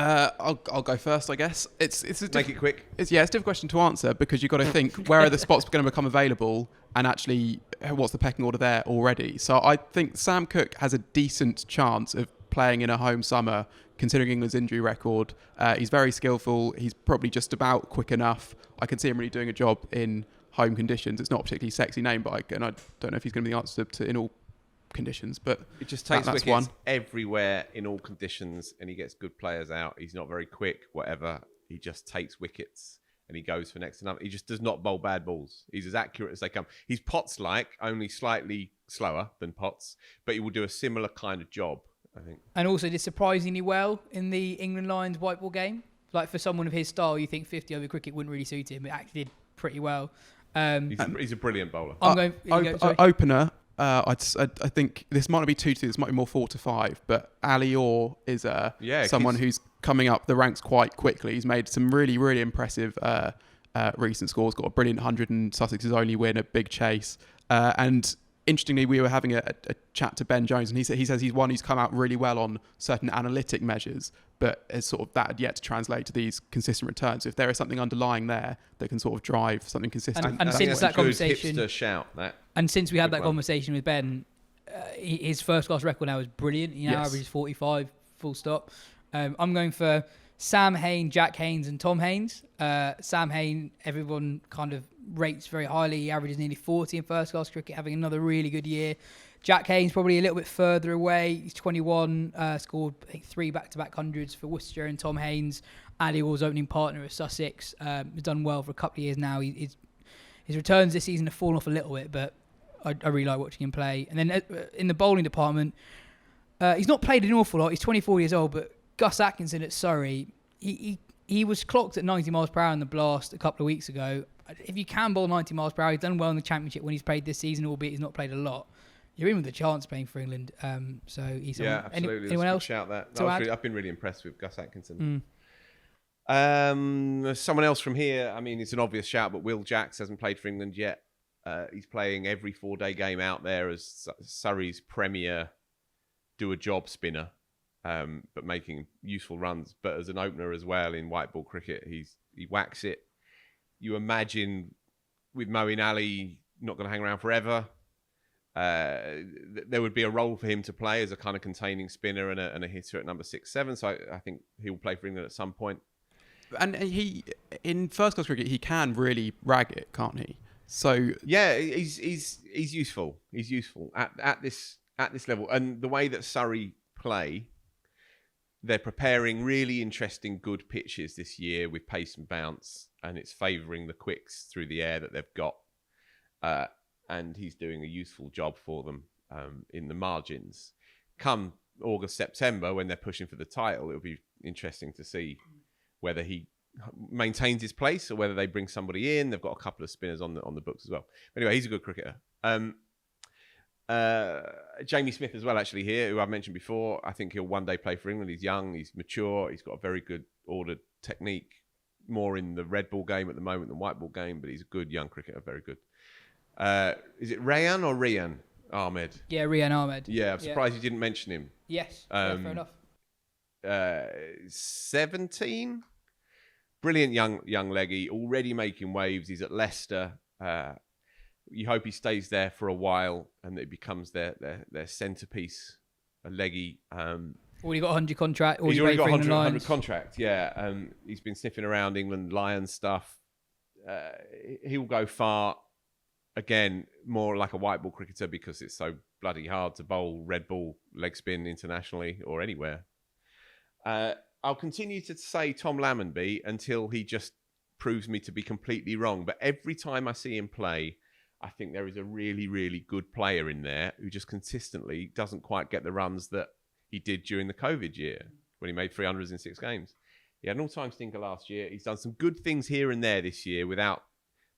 I'll go first, I guess. Make it quick. It's a difficult question to answer because you've got to think where are the spots going to become available, and actually what's the pecking order there already. So I think Sam Cook has a decent chance of playing in a home summer, considering England's injury record. He's very skillful. He's probably just about quick enough. I can see him really doing a job in home conditions. It's not a particularly sexy name, but I don't know if he's going to be the answer to in all conditions. But it just takes that's wickets one. everywhere in all conditions, and he gets good players out. He's not very quick, whatever. He just takes wickets and he goes for next to nothing. He just does not bowl bad balls. He's as accurate as they come. He's Potts-like, only slightly slower than Potts, but he will do a similar kind of job, I think. And also did surprisingly well in the England Lions white ball game. Like, for someone of his style, you think 50 over cricket wouldn't really suit him. It actually did pretty well. He's a brilliant bowler. Opener, I think this might not be 2-2. This might be more 4-5. But Ali Orr is someone who's coming up the ranks quite quickly. He's made some really, really impressive recent scores. Got a brilliant 100 in Sussex's only win, a big chase. And interestingly, we were having a chat to Ben Jones, and he says he's one who's come out really well on certain analytic measures, but has sort of that had yet to translate to these consistent returns. So if there is something underlying there that can sort of drive something consistent, and since that conversation, hipster shout, and since we had that conversation with Ben, his first class record now is brilliant. He now averages 45, full stop. I'm going for Sam Hain, Jack Haynes, and Tom Haynes. Sam Hain, everyone kind of rates very highly. He averages nearly 40 in first class cricket, having another really good year. Jack Haynes probably a little bit further away. He's 21, scored I think 3 back-to-back hundreds for Worcester, and Tom Haynes, Ali Orr's opening partner at Sussex, has done well for a couple of years now. His returns this season have fallen off a little bit, but I really like watching him play. And then in the bowling department, he's not played an awful lot. He's 24 years old, but Gus Atkinson at Surrey, he was clocked at 90 miles per hour in the Blast a couple of weeks ago. If you can bowl 90 miles per hour, he's done well in the Championship when he's played this season, albeit he's not played a lot. You're in with a chance playing for England. So he's absolutely. Anyone else? Shout that. I've been really impressed with Gus Atkinson. Someone else from here. I mean, it's an obvious shout, but Will Jacks hasn't played for England yet. He's playing every 4-day game out there as Surrey's premier do-a-job spinner, but making useful runs. But as an opener as well in white ball cricket, he whacks it. You imagine with Moeen Ali not going to hang around forever. There would be a role for him to play as a kind of containing spinner and a hitter at number 6-7. So I think he will play for England at some point. And he, in first class cricket, he can really rag it, can't he? So yeah, he's useful. He's useful at this level. And the way that Surrey play, they're preparing really interesting, good pitches this year with pace and bounce, and it's favouring the quicks through the air that they've got. And he's doing a useful job for them in the margins. Come August, September, when they're pushing for the title, it'll be interesting to see whether he maintains his place or whether they bring somebody in. They've got a couple of spinners on the books as well. But anyway, he's a good cricketer. Jamie Smith as well, actually, here, who I've mentioned before. I think he'll one day play for England. He's young, he's mature, he's got a very good ordered technique, more in the red ball game at the moment than white ball game, but he's a good young cricketer, very good. Is it Rayan or Rian Ahmed? Yeah, Rian Ahmed. Yeah, I'm surprised you didn't mention him. Yes, fair enough. 17, brilliant young leggy, already making waves. He's at Leicester. You hope he stays there for a while and that it becomes their centrepiece, a leggy. Already got 100 contract. He's already got 100 contract. Yeah, he's been sniffing around England Lions stuff. He'll go far. Again, more like a white ball cricketer because it's so bloody hard to bowl red ball leg spin internationally or anywhere. I'll continue to say Tom Lammonby until he just proves me to be completely wrong. But every time I see him play, I think there is a really, really good player in there who just consistently doesn't quite get the runs that he did during the COVID year when he made 300s in 6 games. He had an all-time stinker last year. He's done some good things here and there this year without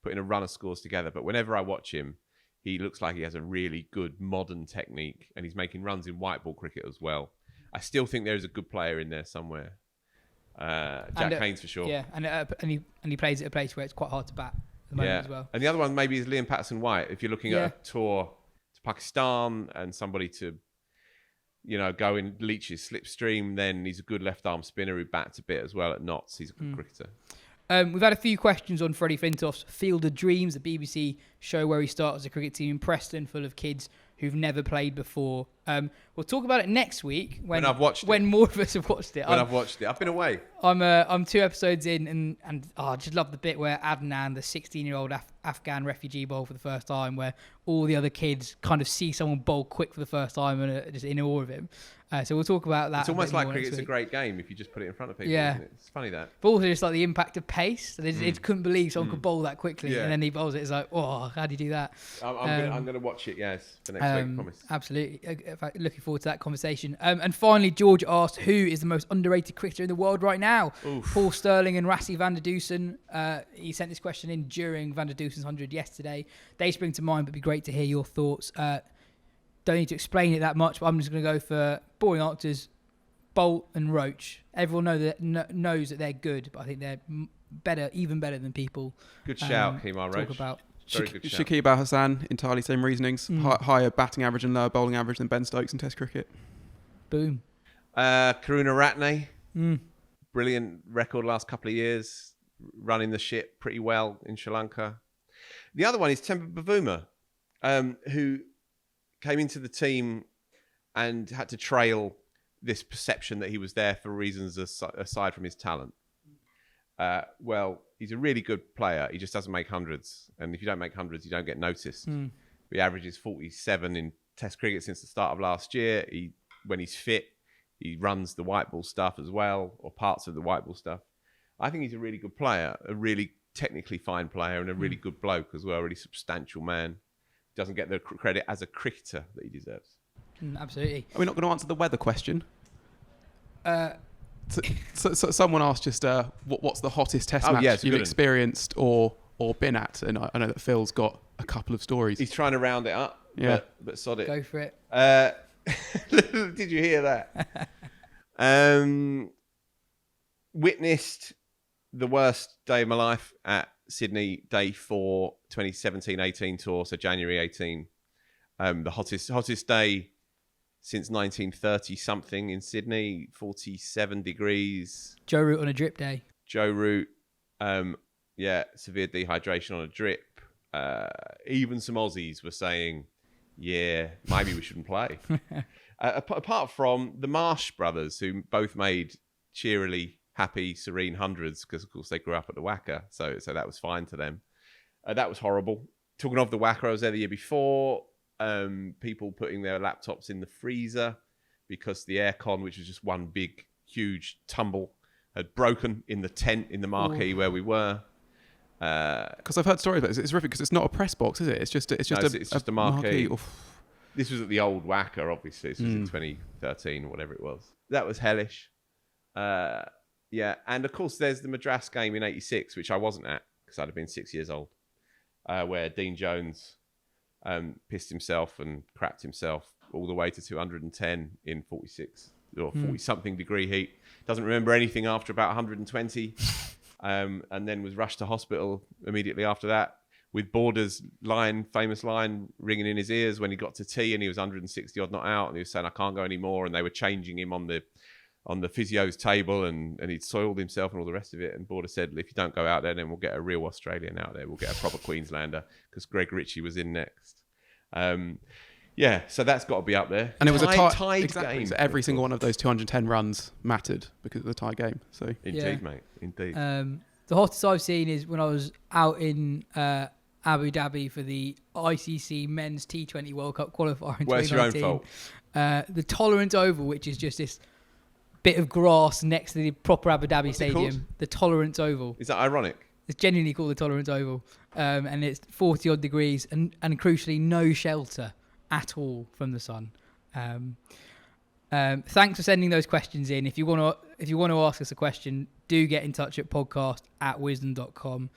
putting a run of scores together. But whenever I watch him, he looks like he has a really good modern technique and he's making runs in white ball cricket as well. I still think there is a good player in there somewhere. Jack Haynes for sure. Yeah, and he plays at a place where it's quite hard to bat at the moment as well. And the other one maybe is Liam Patterson-White. If you're looking at a tour to Pakistan and somebody to, go in Leach's slipstream, then he's a good left arm spinner who bats a bit as well at knots. He's a good cricketer. We've had a few questions on Freddie Flintoff's Field of Dreams, the BBC show where he starts a cricket team in Preston full of kids who've never played before. We'll talk about it next week when I've watched it. When more of us have watched it. I've watched it. I've been away. I'm 2 episodes in, and I just love the bit where Adnan, the 16-year-old Afghan refugee, bowled for the first time, where all the other kids kind of see someone bowl quick for the first time and are just in awe of him. So we'll talk about that. It's almost like cricket's a great game if you just put it in front of people. Yeah. Isn't it? It's funny that. But also just like the impact of pace. So they couldn't believe someone could bowl that quickly, Yeah. and then he bowls it. It's like, oh, how do you do that? I'm going to watch it, yes, for next week, I promise. Absolutely. In fact, looking forward to that conversation. And finally, George asked, who is the most underrated cricketer in the world right now? Oof. Paul Sterling and Rassie van der Dusen. He sent this question in during Van der Dusen's 100 yesterday. They spring to mind, but it'd be great to hear your thoughts. Don't need to explain it that much, but I'm just going to go for boring answers. Bolt and Roach. Everyone knows that they're good, but I think they're better, even better than people. Good shout, Kemar Roach. Talk about. Very good shout. Shakib Al Hassan, entirely same reasonings. Higher batting average and lower bowling average than Ben Stokes in Test cricket. Boom. Karuna Ratne. Brilliant record last couple of years. Running the ship pretty well in Sri Lanka. The other one is Tammy Beaumont, who came into the team and had to trail this perception that he was there for reasons aside from his talent. Well, he's a really good player. He just doesn't make hundreds. And if you don't make hundreds, you don't get noticed. He averages 47 in Test cricket since the start of last year. When he's fit, he runs the white ball stuff as well, or parts of the white ball stuff. I think he's a really good player, a really technically fine player, and a really good bloke as well, a really substantial man. Doesn't get the credit as a cricketer that he deserves. Absolutely. Are we not going to answer the weather question? So someone asked just what's the hottest Test match you've experienced or been at, and I know that Phil's got a couple of stories. He's trying to round it up, but sod it. Go for it. Did you hear that? Witnessed the worst day of my life at Sydney, day 4, 2017-18 tour, so January 18. The hottest day since 1930 something in Sydney, 47 degrees. Joe Root on a drip day. Joe Root, severe dehydration on a drip. Even some Aussies were saying, yeah, maybe we shouldn't play. Apart from the Marsh brothers, who both made cheerily happy, serene hundreds, because of course they grew up at the WACA, so that was fine to them. That was horrible. Talking of the WACA, I was there the year before. People putting their laptops in the freezer because the aircon, which was just one big, huge tumble, had broken in the tent in the marquee where we were. Because I've heard stories about it. It's horrific because it's not a press box, is it? It's just a marquee. This was at the old WACA, obviously. This was in 2013 or whatever it was. That was hellish. And of course, there's the Madras game in '86, which I wasn't at because I'd have been 6 years old, where Dean Jones pissed himself and crapped himself all the way to 210 in 46 or 40-something degree heat. Doesn't remember anything after about 120, and then was rushed to hospital immediately after that with Border's famous line ringing in his ears when he got to tea and he was 160 odd not out and he was saying, I can't go anymore, and they were changing him on the physio's table and he'd soiled himself and all the rest of it, and Border said, if you don't go out there, then we'll get a real Australian out there, we'll get a proper Queenslander, because Greg Ritchie was in next. So that's got to be up there. And it was a tied game. So every single one of those 210 runs mattered because of the tie game. So Indeed, mate. Indeed. The hottest I've seen is when I was out in Abu Dhabi for the ICC Men's T20 World Cup qualifier in 2019. Where's your own fault? The Tolerance Oval, which is just this bit of grass next to the proper Abu Dhabi stadium. The Tolerance Oval. Is that ironic? It's genuinely called the Tolerance Oval. And it's 40 odd degrees and crucially no shelter at all from the sun. Thanks for sending those questions in. If you want to ask us a question, do get in touch at podcast@wisden.com.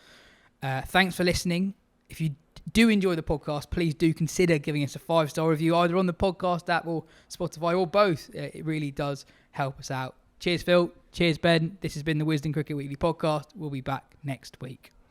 Thanks for listening. If you do enjoy the podcast, please do consider giving us a 5-star review either on the podcast app or Spotify or both. It really does help us out. Cheers, Phil. Cheers, Ben. This has been the Wisden Cricket Weekly Podcast. We'll be back next week.